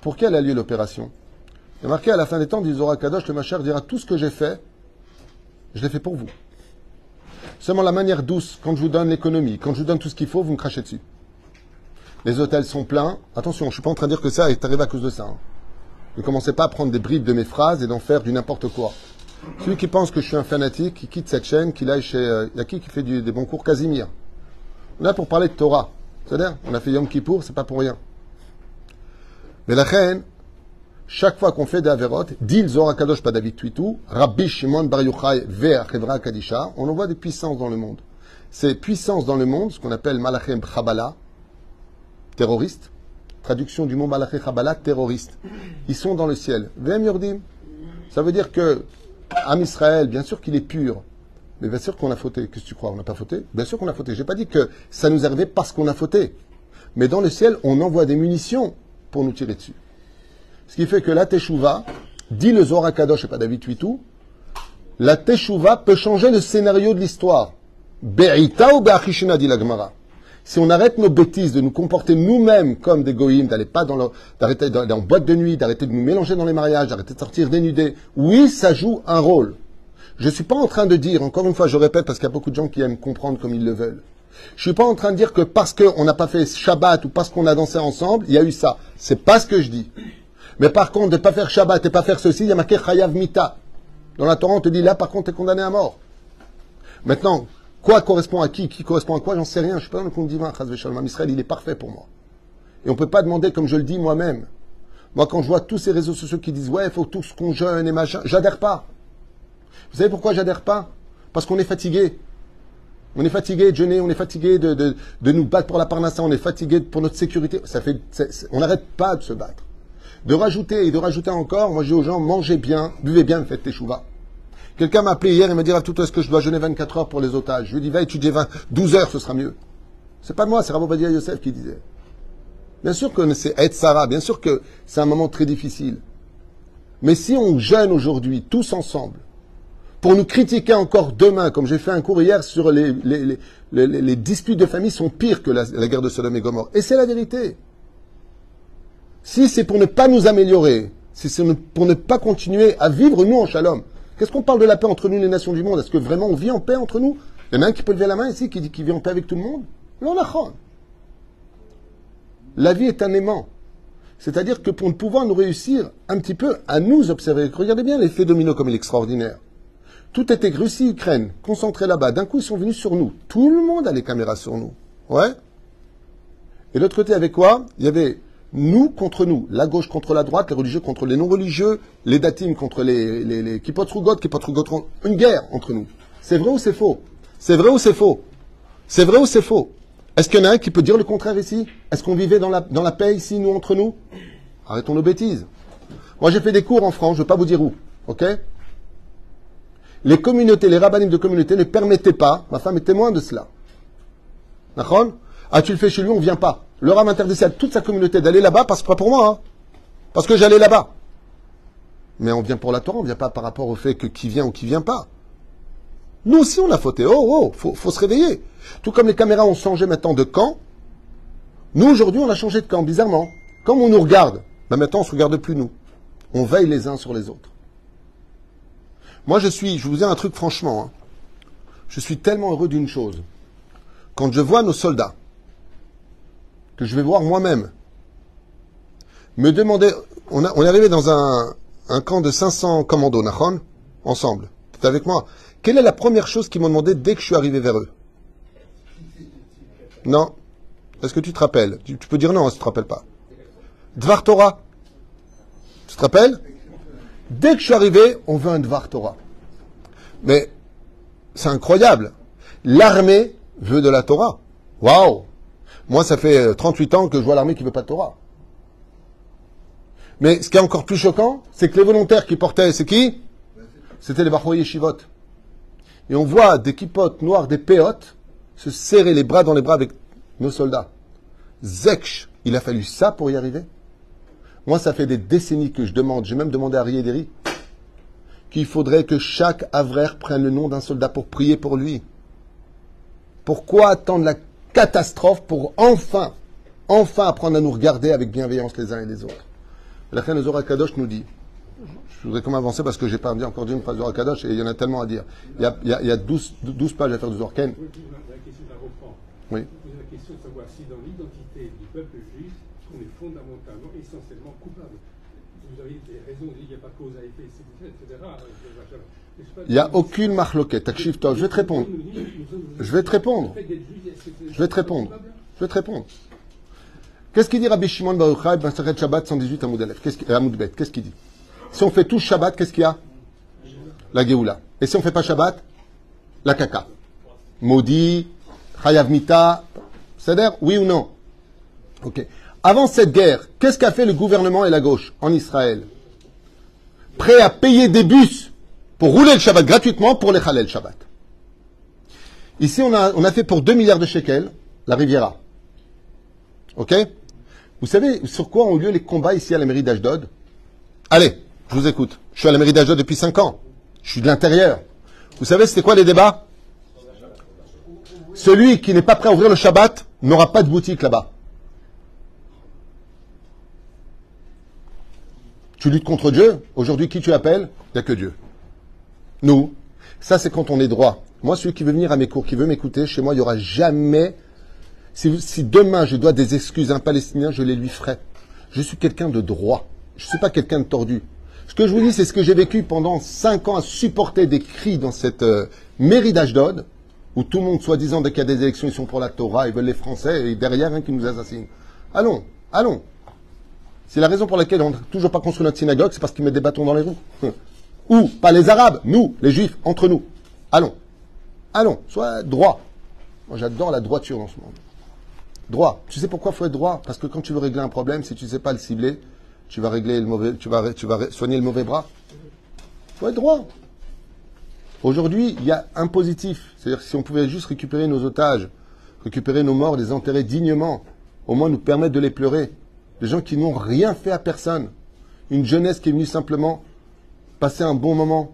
Pour quelle a lieu l'opération? Il est marqué à la fin des temps, dit Zohar Kadosh, le Machar dira tout ce que j'ai fait, je l'ai fait pour vous. Seulement la manière douce, quand je vous donne l'économie, quand je vous donne tout ce qu'il faut, vous me crachez dessus. Les hôtels sont pleins. Attention, je ne suis pas en train de dire que ça est arrivé à cause de ça. Hein. Ne commencez pas à prendre des bribes de mes phrases et d'en faire du n'importe quoi. Celui qui pense que je suis un fanatique, qui quitte cette chaîne, qu'il aille chez... Il y a qui fait des bons cours? Casimir. On est là pour parler de Torah. C'est-à-dire, on a fait Yom Kippour, c'est pas pour rien. Mais la reine, chaque fois qu'on fait des avérotes, dit le Zohar Kadosh pas David Tuitou, Rabbi Shimon Bar Yochai vers Chevra Kadisha, on envoie des puissances dans le monde. Ces puissances dans le monde, ce qu'on appelle Malachem Chabala, terroristes, traduction du mot Malachem Chabala, terroristes, ils sont dans le ciel. Vem Yordim. Ça veut dire que Am Israël, bien sûr qu'il est pur, mais bien sûr qu'on a fauté. Qu'est-ce que tu crois? On n'a pas fauté? Bien sûr qu'on a fauté. J'ai pas dit que ça nous arrivait parce qu'on a fauté. Mais dans le ciel, on envoie des munitions pour nous tirer dessus. Ce qui fait que la Teshuvah, dit le Zohar Kadosh et pas David Tuitou, la Teshuvah peut changer le scénario de l'histoire. Be'ita ou be'achishina, dit la Gemara. Si on arrête nos bêtises, de nous comporter nous-mêmes comme des goïms, d'arrêter d'aller en boîte de nuit, d'arrêter de nous mélanger dans les mariages, d'arrêter de sortir dénudés, oui, ça joue un rôle. Je ne suis pas en train de dire, encore une fois, je répète, parce qu'il y a beaucoup de gens qui aiment comprendre comme ils le veulent. Je suis pas en train de dire que parce qu'on n'a pas fait Shabbat ou parce qu'on a dansé ensemble, il y a eu ça. C'est pas ce que je dis. Mais par contre, de ne pas faire Shabbat et pas faire ceci, il y a marqué Chayav Mita. Dans la Torah, on te dit là, par contre, tu es condamné à mort. Maintenant, quoi correspond à qui correspond à quoi, j'en sais rien. Je suis pas dans le compte divin. Chaz v'shalom, Israël, il est parfait pour moi. Et on ne peut pas demander comme je le dis moi-même. Moi, quand je vois tous ces réseaux sociaux qui disent ouais, il faut tous qu'on jeûne et machin, j'adhère pas. Vous savez pourquoi j'adhère pas? Parce qu'on est fatigué. On est fatigué de jeûner, on est fatigué de nous battre pour la parnassa, on est fatigué pour notre sécurité. On n'arrête pas de se battre. De rajouter et de rajouter encore, moi je dis aux gens, mangez bien, buvez bien, faites tes chouvas. Quelqu'un m'a appelé hier et m'a dit, tout est-ce que je dois jeûner 24 heures pour les otages? Je lui ai dit, va étudier 12 heures, ce sera mieux. C'est pas moi, c'est Rav Ovadia Yosef qui disait. Bien sûr que c'est Aït Sarah, bien sûr que c'est un moment très difficile. Mais si on jeûne aujourd'hui, tous ensemble, pour nous critiquer encore demain, comme j'ai fait un cours hier sur les disputes de famille sont pires que la guerre de Sodome et Gomorrhe. Et c'est la vérité. Si c'est pour ne pas nous améliorer, si c'est pour ne pas continuer à vivre nous en shalom, qu'est-ce qu'on parle de la paix entre nous les nations du monde? Est-ce que vraiment on vit en paix entre nous? Il y en a un qui peut lever la main ici, qui dit qu'il vit en paix avec tout le monde? Non, la vie est un aimant. C'est-à-dire que pour pouvoir nous réussir un petit peu à nous observer, regardez bien l'effet domino comme il est extraordinaire. Tout était Russie, Ukraine, concentré là-bas. D'un coup, ils sont venus sur nous. Tout le monde a les caméras sur nous. Ouais. Et de l'autre côté, avec quoi? Il y avait nous contre nous, la gauche contre la droite, les religieux contre les non-religieux, les datim contre les kipotrugot, une guerre entre nous. C'est vrai ou c'est faux? C'est vrai ou c'est faux? C'est vrai ou c'est faux? Est-ce qu'il y en a un qui peut dire le contraire ici? Est-ce qu'on vivait dans la paix ici, nous, entre nous? Arrêtons nos bêtises. Moi, j'ai fait des cours en France, je ne veux pas vous dire où. Ok? Les communautés, les rabbinim de communauté ne permettaient pas, ma femme est témoin de cela. D'accord? Ah, tu le fais chez lui, on ne vient pas. Le Rav interdisait à toute sa communauté d'aller là-bas, parce que pas pour moi, hein, parce que j'allais là-bas. Mais on vient pour la Torah, on ne vient pas par rapport au fait que qui vient ou qui vient pas. Nous aussi, on a fauté. Faut se réveiller. Tout comme les caméras ont changé maintenant de camp, nous, aujourd'hui, on a changé de camp, bizarrement. Comme on nous regarde, ben maintenant, on ne se regarde plus, nous. On veille les uns sur les autres. Moi, je vous dis un truc franchement, hein. Je suis tellement heureux d'une chose. Quand je vois nos soldats, que je vais voir moi-même, me demander, on est arrivé dans un camp de 500 commandos, Nachon, ensemble. Tu es avec moi? Quelle est la première chose qu'ils m'ont demandé dès que je suis arrivé vers eux? Non. Est-ce que tu te rappelles? Tu peux dire non si tu te rappelles pas. Dvar Torah. Tu te rappelles? Dès que je suis arrivé, on veut un Dvar Torah. Mais c'est incroyable. L'armée veut de la Torah. Waouh! Moi, ça fait 38 ans que je vois l'armée qui veut pas de Torah. Mais ce qui est encore plus choquant, c'est que les volontaires qui portaient, c'est qui? C'était les Bachoy Yeshivot. Et on voit des kippotes noirs, des péotes, se serrer les bras dans les bras avec nos soldats. Zekch, il a fallu ça pour y arriver. Moi, ça fait des décennies que je demande, j'ai même demandé à Riederi, qu'il faudrait que chaque avraire prenne le nom d'un soldat pour prier pour lui. Pourquoi attendre la catastrophe pour enfin apprendre à nous regarder avec bienveillance les uns et les autres? La fin de Zohar Kadosh nous dit, je voudrais comme avancer parce que j'ai pas encore dit une phrase de Zohar Kadosh et il y en a tellement à dire. Il y a 12 pages à faire de Zohar Ken. La question, je la reprends. Oui. Vous posez la question de savoir si dans l'identité du peuple juif, on est fondamentalement, essentiellement coupable. Vous avez des raisons, il n'y a pas de cause à effet, etc. Il n'y a aucune marloquette. Takshiv Tov, je vais te répondre. Je vais te répondre. Qu'est-ce qu'il dit Rabbi Shimon Bar Yochai, Masechet Shabbat 118 Amoud Bet? Qu'est-ce qu'il dit? Si on fait tous Shabbat, qu'est-ce qu'il y a? La Géoula. Et si on ne fait pas Shabbat? La Kaka. Maudit, Chayav Mita, c'est-à-dire, oui ou non? Ok. Avant cette guerre, qu'est-ce qu'a fait le gouvernement et la gauche en Israël? Prêt à payer des bus pour rouler le Shabbat gratuitement pour les Chalel Shabbat. Ici, on a fait pour 2 milliards de shekels la Riviera. Ok? Vous savez sur quoi ont lieu les combats ici à la mairie d'Ashdod? Allez, je vous écoute. Je suis à la mairie d'Ashdod depuis 5 ans. Je suis de l'intérieur. Vous savez c'était quoi les débats? Celui qui n'est pas prêt à ouvrir le Shabbat n'aura pas de boutique là-bas. Tu luttes contre Dieu. Aujourd'hui, qui tu appelles? Il n'y a que Dieu. Nous. Ça, c'est quand on est droit. Moi, celui qui veut venir à mes cours, qui veut m'écouter, chez moi, il n'y aura jamais... Si demain, je dois des excuses à un Palestinien, je les lui ferai. Je suis quelqu'un de droit. Je ne suis pas quelqu'un de tordu. Ce que je vous dis, c'est ce que j'ai vécu pendant 5 ans à supporter des cris dans cette mairie d'Ashdod, où tout le monde, soi-disant, dès qu'il y a des élections, ils sont pour la Torah, ils veulent les Français, et derrière, qui nous assassinent. Allons. C'est la raison pour laquelle on n'a toujours pas construit notre synagogue, c'est parce qu'ils mettent des bâtons dans les roues. Ou, pas les Arabes, nous, les Juifs, entre nous. Allons, sois droit. Moi, j'adore la droiture dans ce monde. Droit. Tu sais pourquoi il faut être droit? Parce que quand tu veux régler un problème, si tu ne sais pas le cibler, tu vas régler le mauvais, tu vas soigner le mauvais bras. Il faut être droit. Aujourd'hui, il y a un positif. C'est-à-dire que si on pouvait juste récupérer nos otages, récupérer nos morts, les enterrer dignement, au moins nous permettre de les pleurer. Des gens qui n'ont rien fait à personne. Une jeunesse qui est venue simplement passer un bon moment,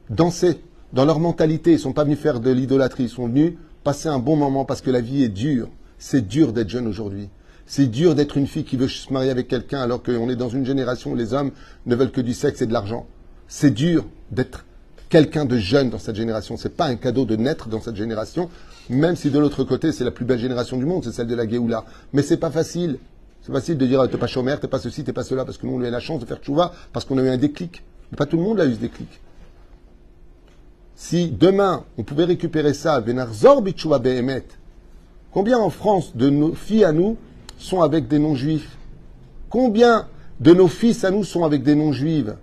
danser. Dans leur mentalité, ils ne sont pas venus faire de l'idolâtrie, ils sont venus passer un bon moment parce que la vie est dure. C'est dur d'être jeune aujourd'hui. C'est dur d'être une fille qui veut se marier avec quelqu'un alors qu'on est dans une génération où les hommes ne veulent que du sexe et de l'argent. C'est dur d'être quelqu'un de jeune dans cette génération. C'est pas un cadeau de naître dans cette génération, même si de l'autre côté, c'est la plus belle génération du monde, c'est celle de la Géoula. Mais c'est pas facile. C'est facile de dire, t'es pas chômeur, t'es pas ceci, t'es pas cela, parce que nous, on a eu la chance de faire tchouva, parce qu'on a eu un déclic. Mais pas tout le monde a eu ce déclic. Si demain, on pouvait récupérer ça, Venarzor Bitchouva Behemet, combien en France de nos filles à nous sont avec des non-juifs? Combien de nos fils à nous sont avec des non-juives?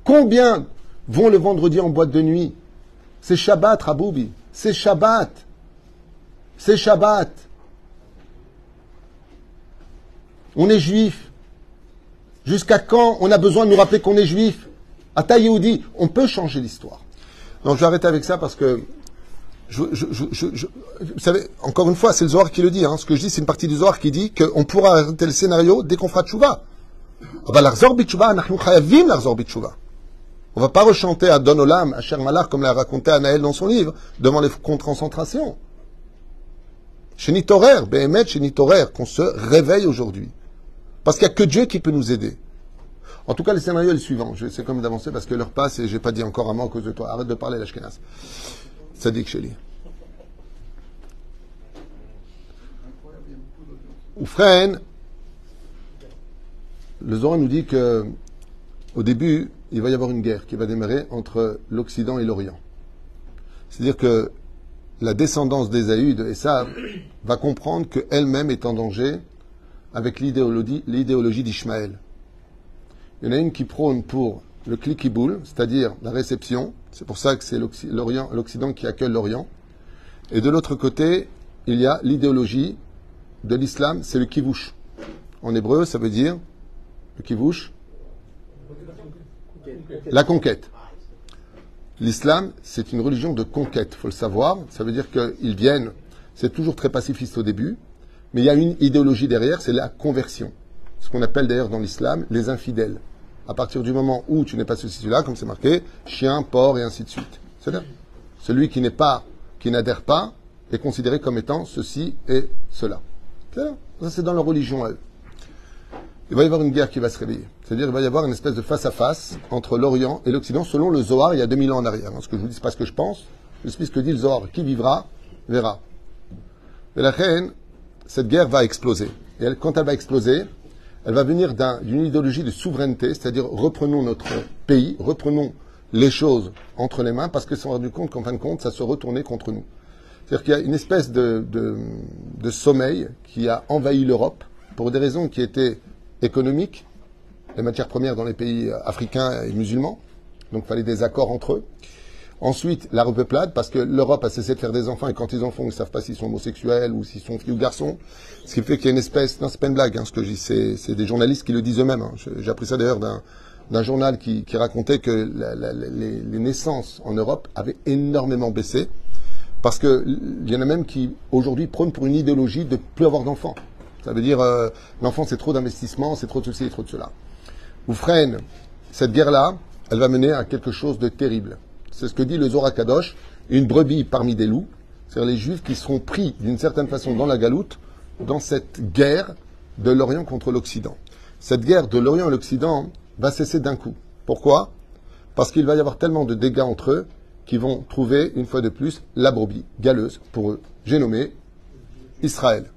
Combien vont le vendredi en boîte de nuit? C'est Shabbat, Raboubi. C'est Shabbat. C'est Shabbat. On est juif. Jusqu'à quand on a besoin de nous rappeler qu'on est juif? Ata Yehudi, on peut changer l'histoire. Donc je vais arrêter avec ça parce que vous savez, encore une fois, c'est le Zohar qui le dit. Hein. Ce que je dis, c'est une partie du Zohar qui dit qu'on pourra arrêter le scénario dès qu'on fera tchouva. On va l'arzor bitchouva, nachnu chayavim l'arzor bitchouva. On va pas rechanter à Don Olam, à Cher Malach, comme l'a raconté Anaël dans son livre, devant les concentrations. Chez Nitorer, Behemet, chez Nitorer, qu'on se réveille aujourd'hui. Parce qu'il n'y a que Dieu qui peut nous aider. En tout cas, le scénario est le suivant. Je vais essayer comme d'avancer parce que l'heure passe et j'ai pas dit encore un mot à cause de toi. Arrête de parler, l'Ashkenaz. Sadik Sheli. Oufren, le Zohar nous dit que au début, il va y avoir une guerre qui va démarrer entre l'Occident et l'Orient. C'est-à-dire que la descendance d'Ésaü, de Esav, va comprendre qu'elle-même est en danger avec l'idéologie d'Ishmaël. Il y en a une qui prône pour le klikiboul, c'est-à-dire la réception. C'est pour ça que c'est l'Occident qui accueille l'Orient. Et de l'autre côté, il y a l'idéologie de l'islam, c'est le kivouch. En hébreu, ça veut dire le kivouch, la conquête. L'islam, c'est une religion de conquête, il faut le savoir. Ça veut dire qu'ils viennent, c'est toujours très pacifiste au début, mais il y a une idéologie derrière, c'est la conversion. Ce qu'on appelle d'ailleurs dans l'islam les infidèles. À partir du moment où tu n'es pas celui-là, comme c'est marqué, chien, porc et ainsi de suite. C'est-à-dire, celui qui n'adhère pas, est considéré comme étant ceci et cela. C'est-à-dire, ça c'est dans leur religion à eux. Il va y avoir une guerre qui va se réveiller. C'est-à-dire qu'il va y avoir une espèce de face-à-face entre l'Orient et l'Occident, selon le Zohar, il y a 2000 ans en arrière. Ce que je vous dis, c'est pas ce que je pense. Je suis ce que dit le Zohar. Qui vivra, verra. Et la reine, cette guerre va exploser. Et quand elle va exploser, elle va venir d'une idéologie de souveraineté, c'est-à-dire reprenons notre pays, reprenons les choses entre les mains, parce qu'ils se sont rendus compte qu'en fin de compte, ça se retournait contre nous. C'est-à-dire qu'il y a une espèce de sommeil qui a envahi l'Europe pour des raisons qui étaient économiques, les matières premières dans les pays africains et musulmans, donc il fallait des accords entre eux. Ensuite, la repeuplade, parce que l'Europe a cessé de faire des enfants, et quand ils en font, ils ne savent pas s'ils sont homosexuels ou s'ils sont filles ou garçons. Ce qui fait qu'il y a une espèce... Non, c'est pas une blague, ce que je dis, c'est des journalistes qui le disent eux-mêmes. J'ai appris ça d'ailleurs d'un journal qui racontait que les naissances en Europe avaient énormément baissé, parce qu'il y en a même qui, aujourd'hui, prônent pour une idéologie de ne plus avoir d'enfants. Ça veut dire, l'enfant, c'est trop d'investissement, c'est trop de ceci et trop de cela. Ou freine, cette guerre-là, elle va mener à quelque chose de terrible. C'est ce que dit le Zohar Kadosh, une brebis parmi des loups, c'est-à-dire les Juifs qui seront pris d'une certaine façon dans la galoute, dans cette guerre de l'Orient contre l'Occident. Cette guerre de l'Orient et l'Occident va cesser d'un coup. Pourquoi ? Parce qu'il va y avoir tellement de dégâts entre eux qu'ils vont trouver, une fois de plus, la brebis galeuse pour eux. J'ai nommé Israël.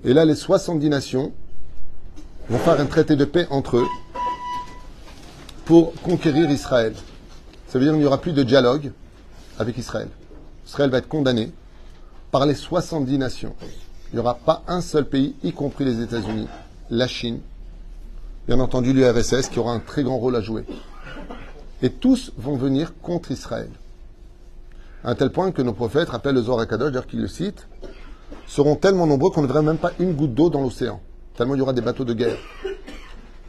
Et là, les 70 nations vont faire un traité de paix entre eux pour conquérir Israël. Ça veut dire qu'il n'y aura plus de dialogue avec Israël. Israël va être condamné par les 70 nations. Il n'y aura pas un seul pays, y compris les États-Unis, la Chine, bien entendu l'URSS, qui aura un très grand rôle à jouer. Et tous vont venir contre Israël. À un tel point que nos prophètes, rappellent le Zohar HaKadosh, d'ailleurs qu'ils le citent, seront tellement nombreux qu'on ne verra même pas une goutte d'eau dans l'océan. Tellement il y aura des bateaux de guerre.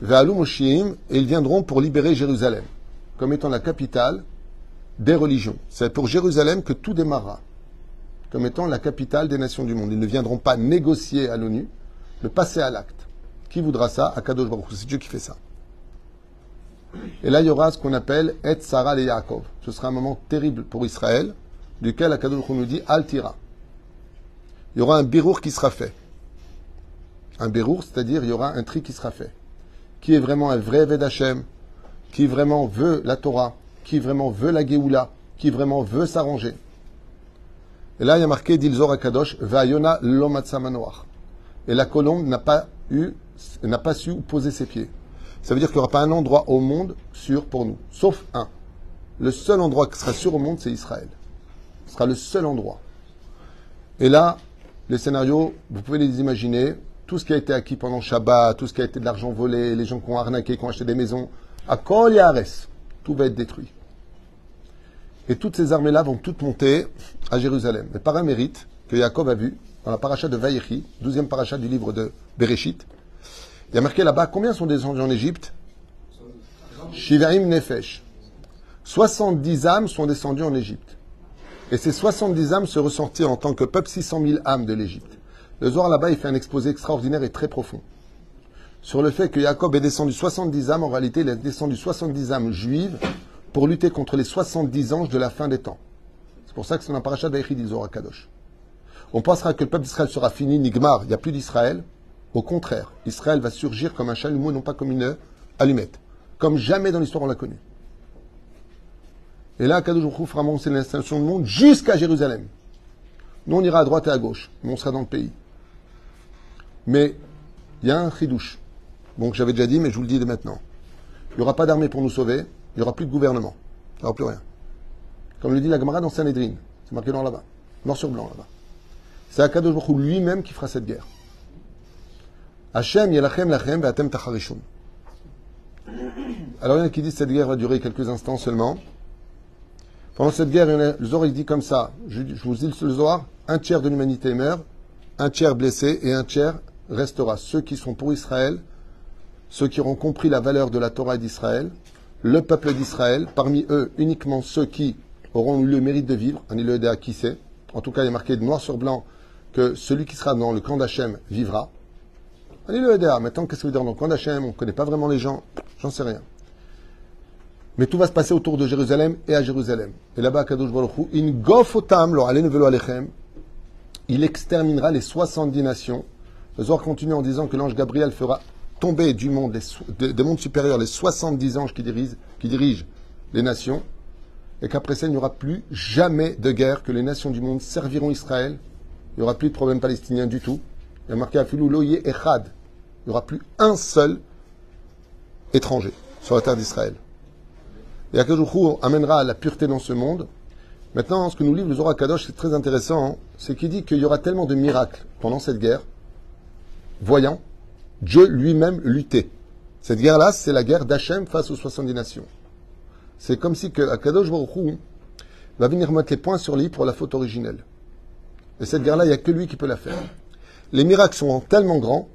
Ve'alu Moshiim, et ils viendront pour libérer Jérusalem, comme étant la capitale des religions. C'est pour Jérusalem que tout démarrera, comme étant la capitale des nations du monde. Ils ne viendront pas négocier à l'ONU, mais passer à l'acte. Qui voudra ça ? Akadosh Baruch Hu. C'est Dieu qui fait ça. Et là, il y aura ce qu'on appelle Et Sarah le Yaakov. Ce sera un moment terrible pour Israël, duquel Akadosh Baruch Hu nous dit Al Tira. Il y aura un birour qui sera fait. Un birour, c'est-à-dire il y aura un tri qui sera fait. Qui est vraiment un vrai Eved Hashem, qui vraiment veut la Torah, qui vraiment veut la Géoula, qui vraiment veut s'arranger. Et là, il y a marqué, dit le Zohar HaKadosh, Va'ayona lo matza manoach. Et la colombe n'a pas su où poser ses pieds. Ça veut dire qu'il n'y aura pas un endroit au monde sûr pour nous, sauf un. Le seul endroit qui sera sûr au monde, c'est Israël. Ce sera le seul endroit. Et là, les scénarios, vous pouvez les imaginer, tout ce qui a été acquis pendant Shabbat, tout ce qui a été de l'argent volé, les gens qui ont arnaqué, qui ont acheté des maisons, à Kol Yares, tout va être détruit. Et toutes ces armées-là vont toutes monter à Jérusalem. Mais par un mérite que Yaakov a vu dans la paracha de Vaïchi, 12e paracha du livre de Bereshit, il y a marqué là-bas, combien sont descendus en Égypte ? Shivaim Nefesh. 70 âmes sont descendues en Égypte. Et ces 70 âmes se ressentirent en tant que peuple 600 000 âmes de l'Égypte. Le Zohar là-bas, il fait un exposé extraordinaire et très profond sur le fait que Jacob est descendu 70 âmes. En réalité, il est descendu 70 âmes juives pour lutter contre les 70 anges de la fin des temps. C'est pour ça que c'est dans la paracha de Vaïchid, dit Zohar Kadosh. On pensera que le peuple d'Israël sera fini, Nigmar, il n'y a plus d'Israël. Au contraire, Israël va surgir comme un chalumeau, non pas comme une allumette. Comme jamais dans l'histoire on l'a connu. Et là, Kadosh Baruch Hu fera monter l'installation du monde jusqu'à Jérusalem. Nous, on ira à droite et à gauche, mais on sera dans le pays. Mais il y a un chidouche. Bon, que j'avais déjà dit, mais je vous le dis dès maintenant. Il n'y aura pas d'armée pour nous sauver, il n'y aura plus de gouvernement. Il n'y aura plus rien. Comme le dit la Gemara dans Sanhedrin. C'est marqué dans là-bas. Noir sur blanc là-bas. C'est Akadosh Baruch Hu lui-même qui fera cette guerre. Hachem yelachem lachem ve'atem tacharishun. Alors il y en a qui disent que cette guerre va durer quelques instants seulement. Pendant cette guerre, le Zohar il dit comme ça. Je vous dis le Zohar, un tiers de l'humanité meurt, un tiers blessé et un tiers restera. Ceux qui sont pour Israël, ceux qui auront compris la valeur de la Torah d'Israël, le peuple d'Israël, parmi eux uniquement ceux qui auront eu le mérite de vivre, un Eloédéa qui sait, en tout cas il est marqué de noir sur blanc que celui qui sera dans le camp d'Hachem vivra. Un Eloédéa, maintenant qu'est-ce que ça veut dire dans le camp d'Hachem? On ne connaît pas vraiment les gens, j'en sais rien. Mais tout va se passer autour de Jérusalem et à Jérusalem. Et là-bas, Kadosh Baruch Hu, in gofotam lo alenu velo alechem, il exterminera les 70 nations. Le Zohar continue en disant que l'ange Gabriel fera tomber du monde, des mondes supérieurs, les 70 anges qui dirigent les nations, et qu'après ça, il n'y aura plus jamais de guerre, que les nations du monde serviront Israël. Il n'y aura plus de problème palestinien du tout. Il y a marqué Afilou loye echad. Il n'y aura plus un seul étranger sur la terre d'Israël. Et Akadosh Baruch Hu amènera la pureté dans ce monde. Maintenant, ce que nous livre le Zohar Kadosh, c'est très intéressant, hein, c'est qu'il dit qu'il y aura tellement de miracles pendant cette guerre, voyant Dieu lui-même lutter. Cette guerre-là, c'est la guerre d'Hachem face aux 70 nations. C'est comme si Akadosh Baruch Hu va venir mettre les points sur les i pour la faute originelle. Et cette guerre-là, il n'y a que lui qui peut la faire. Les miracles sont tellement grands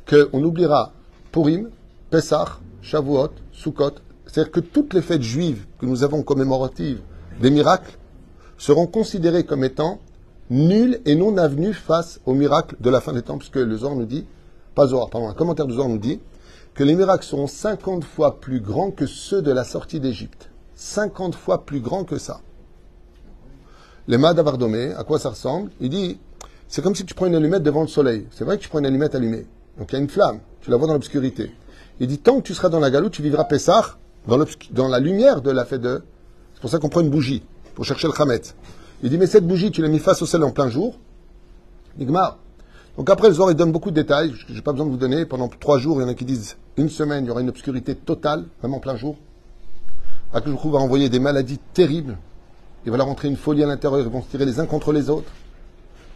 qu'on oubliera Purim, Pessah, Shavuot, Sukkot. C'est-à-dire que toutes les fêtes juives que nous avons commémoratives des miracles seront considérées comme étant nulles et non avenues face aux miracles de la fin des temps, puisque le Zohar nous dit, un commentaire du Zohar nous dit que les miracles seront 50 fois plus grands que ceux de la sortie d'Égypte. 50 fois plus grands que ça. Les Madavardomé, à quoi ça ressemble? Il dit, c'est comme si tu prends une allumette devant le soleil. C'est vrai que tu prends une allumette allumée. Donc il y a une flamme, tu la vois dans l'obscurité. Il dit, tant que tu seras dans la galoute, tu vivras Pessah, dans la lumière de la fête de... C'est pour ça qu'on prend une bougie, pour chercher le Khametz. Il dit, mais cette bougie, tu l'as mis face au soleil en plein jour. Nigmar. Donc après, le Zohar, il donne beaucoup de détails. Je n'ai pas besoin de vous donner. Pendant 3 jours, il y en a qui disent, une semaine, il y aura une obscurité totale, vraiment plein jour. Akadosh va envoyer des maladies terribles. Il va leur rentrer une folie à l'intérieur. Ils vont se tirer les uns contre les autres.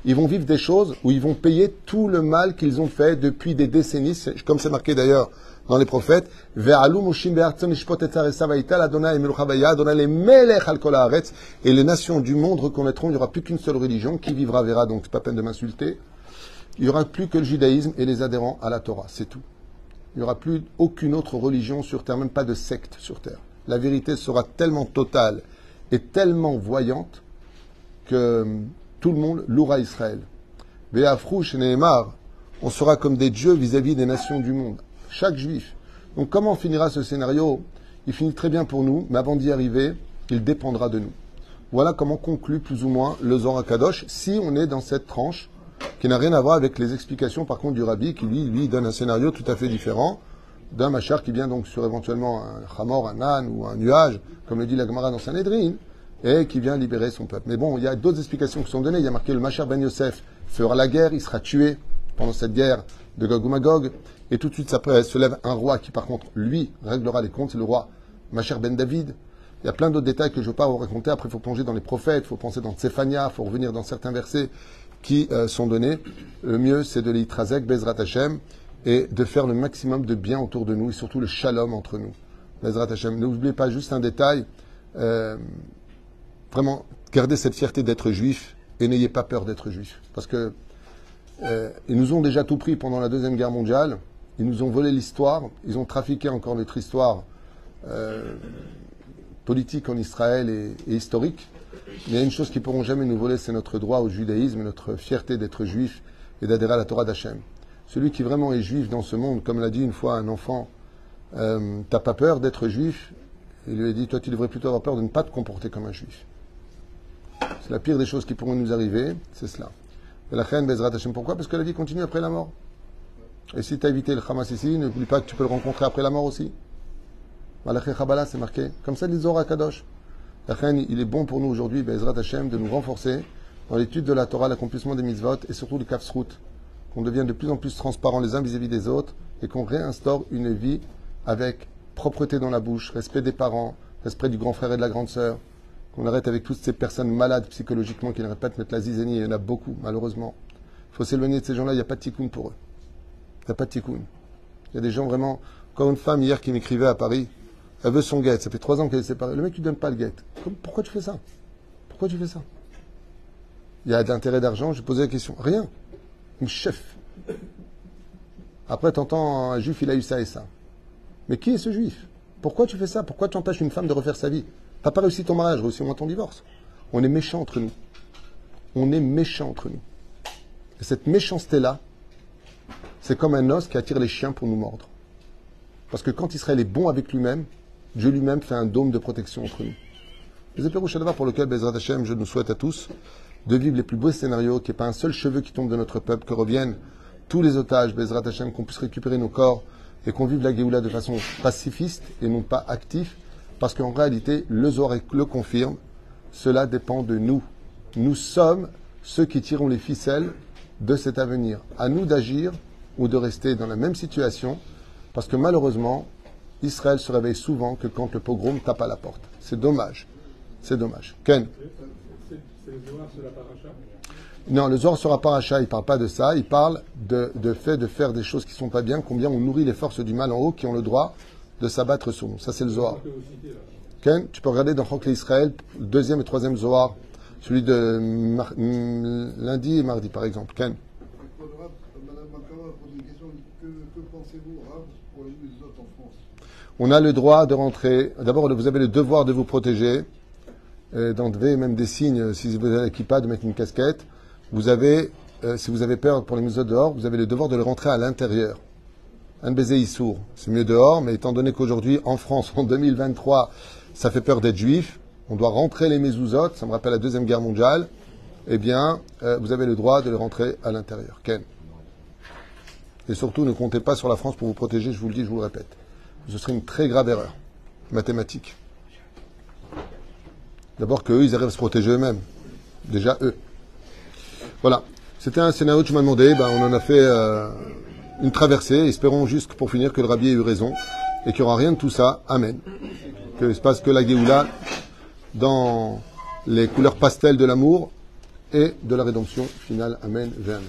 Ils vont vivre des choses où ils vont payer tout le mal qu'ils ont fait depuis des décennies, comme c'est marqué d'ailleurs dans les prophètes. Et les nations du monde reconnaîtront, il n'y aura plus qu'une seule religion qui vivra verra, donc c'est pas peine de m'insulter. Il n'y aura plus que le judaïsme et les adhérents à la Torah, c'est tout. Il n'y aura plus aucune autre religion sur terre, même pas de secte sur terre. La vérité sera tellement totale et tellement voyante que tout le monde louera Israël. Ve'afrouch Nehemar, on sera comme des dieux vis-à-vis des nations du monde. Chaque juif. Donc comment finira ce scénario? Il finit très bien pour nous, mais avant d'y arriver, il dépendra de nous. Voilà comment conclut plus ou moins le Zohar Kadosh, si on est dans cette tranche qui n'a rien à voir avec les explications par contre du Rabbi, qui lui donne un scénario tout à fait différent d'un machar qui vient donc sur éventuellement un chamor, un âne ou un nuage, comme le dit la Gemara dans Sanhedrin, et qui vient libérer son peuple. Mais bon, il y a d'autres explications qui sont données. Il y a marqué le Machar Ben Yosef fera la guerre, il sera tué pendant cette guerre de Gog ou Magog, et tout de suite après se lève un roi qui par contre, lui, réglera les comptes, c'est le roi Machar Ben David. Il y a plein d'autres détails que je ne veux pas vous raconter. Après, il faut plonger dans les prophètes, il faut penser dans Tsephania, il faut revenir dans certains versets qui sont donnés. Le mieux, c'est de l'Itrazek, Bezrat Hashem, et de faire le maximum de bien autour de nous, et surtout le shalom entre nous. Bezrat Hashem. N'oubliez pas juste un détail, vraiment, gardez cette fierté d'être juif, et n'ayez pas peur d'être juif. Parce que ils nous ont déjà tout pris pendant la Deuxième Guerre mondiale, ils nous ont volé l'histoire, ils ont trafiqué encore notre histoire politique en Israël et historique. Mais il y a une chose qu'ils ne pourront jamais nous voler, c'est notre droit au judaïsme, notre fierté d'être juif et d'adhérer à la Torah d'Hachem. Celui qui vraiment est juif dans ce monde, comme l'a dit une fois un enfant, t'as pas peur d'être juif? Il lui a dit, toi tu devrais plutôt avoir peur de ne pas te comporter comme un juif. C'est la pire des choses qui pourront nous arriver, c'est cela. Et la reine Bezrat Hashem, pourquoi? Parce que la vie continue après la mort. Et si tu as évité le Hamas ici, n'oublie pas que tu peux le rencontrer après la mort aussi. Malaché Chabala, c'est marqué. Comme ça, dit Zohar Kadosh. La reine, il est bon pour nous aujourd'hui, Bezrat Hashem, de nous renforcer dans l'étude de la Torah, l'accomplissement des mitzvot et surtout le kafsrout. Qu'on devienne de plus en plus transparent les uns vis-à-vis des autres et qu'on réinstaure une vie avec propreté dans la bouche, respect des parents, respect du grand frère et de la grande sœur. Qu'on arrête avec toutes ces personnes malades psychologiquement qui n'arrêtent pas de mettre la zizanie. Il y en a beaucoup, malheureusement. Il faut s'éloigner de ces gens-là, il n'y a pas de tikkun pour eux. Il n'y a pas de tikkun. Il y a des gens vraiment... Comme une femme hier qui m'écrivait à Paris, elle veut son guette, ça fait 3 ans qu'elle est séparée. Le mec, tu ne donnes pas le guette. Pourquoi tu fais ça? Pourquoi tu fais ça? Il y a d'intérêt d'argent, je posais la question. Rien. Une chef. Après, t'entends, un juif, il a eu ça et ça. Mais qui est ce juif? Pourquoi tu fais ça? Pourquoi tu empêches une femme de refaire sa vie? T'as pas réussi ton mariage, réussi au moins ton divorce. On est méchants entre nous. On est méchants entre nous. Et cette méchanceté-là, c'est comme un os qui attire les chiens pour nous mordre. Parce que quand Israël est bon avec lui-même, Dieu lui-même fait un dôme de protection entre nous. Les Pérouche Adava pour lequel, Bezrat Hashem, je nous souhaite à tous de vivre les plus beaux scénarios, qu'il n'y ait pas un seul cheveu qui tombe de notre peuple, que reviennent tous les otages, Bezrat Hashem, qu'on puisse récupérer nos corps et qu'on vive la Géoula de façon pacifiste et non pas active, parce qu'en réalité, le Zohar le confirme, cela dépend de nous. Nous sommes ceux qui tirons les ficelles de cet avenir. À nous d'agir ou de rester dans la même situation, parce que malheureusement, Israël se réveille souvent que quand le pogrom tape à la porte. C'est dommage. C'est dommage. Ken? C'est le Zohar sur la paracha? Non, le Zohar sur la paracha, il ne parle pas de ça. Il parle de fait de faire des choses qui ne sont pas bien, combien on nourrit les forces du mal en haut qui ont le droit de s'abattre sur nous. Ça, c'est le Zohar. Ken, tu peux regarder dans Chokle Israël, le 2e et 3e Zohar, celui de lundi et mardi, par exemple. Ken? Madame Makama pose une question. Que pensez-vous, Rav, pour les musulmans en France? On a le droit de rentrer. D'abord, vous avez le devoir de vous protéger, d'enlever même des signes, si vous avez l'équipage, de mettre une casquette. Vous avez, si vous avez peur pour les musulmans dehors, vous avez le devoir de le rentrer à l'intérieur. Un baiser issour, c'est mieux dehors, mais étant donné qu'aujourd'hui, en France, en 2023, ça fait peur d'être juif, on doit rentrer les mezuzot, ça me rappelle la Deuxième Guerre mondiale, eh bien, vous avez le droit de le rentrer à l'intérieur. Ken? Et surtout, ne comptez pas sur la France pour vous protéger, je vous le dis, je vous le répète. Ce serait une très grave erreur mathématique. D'abord qu'eux, ils arrivent à se protéger eux-mêmes. Déjà, eux. Voilà. C'était un scénario que tu m'as demandé. On en a fait une traversée. Espérons juste, pour finir, que le Rabbi ait eu raison et qu'il n'y aura rien de tout ça. Amen. Que se passe que la Géoula dans les couleurs pastel de l'amour et de la rédemption finale. Amen. Ve Amen.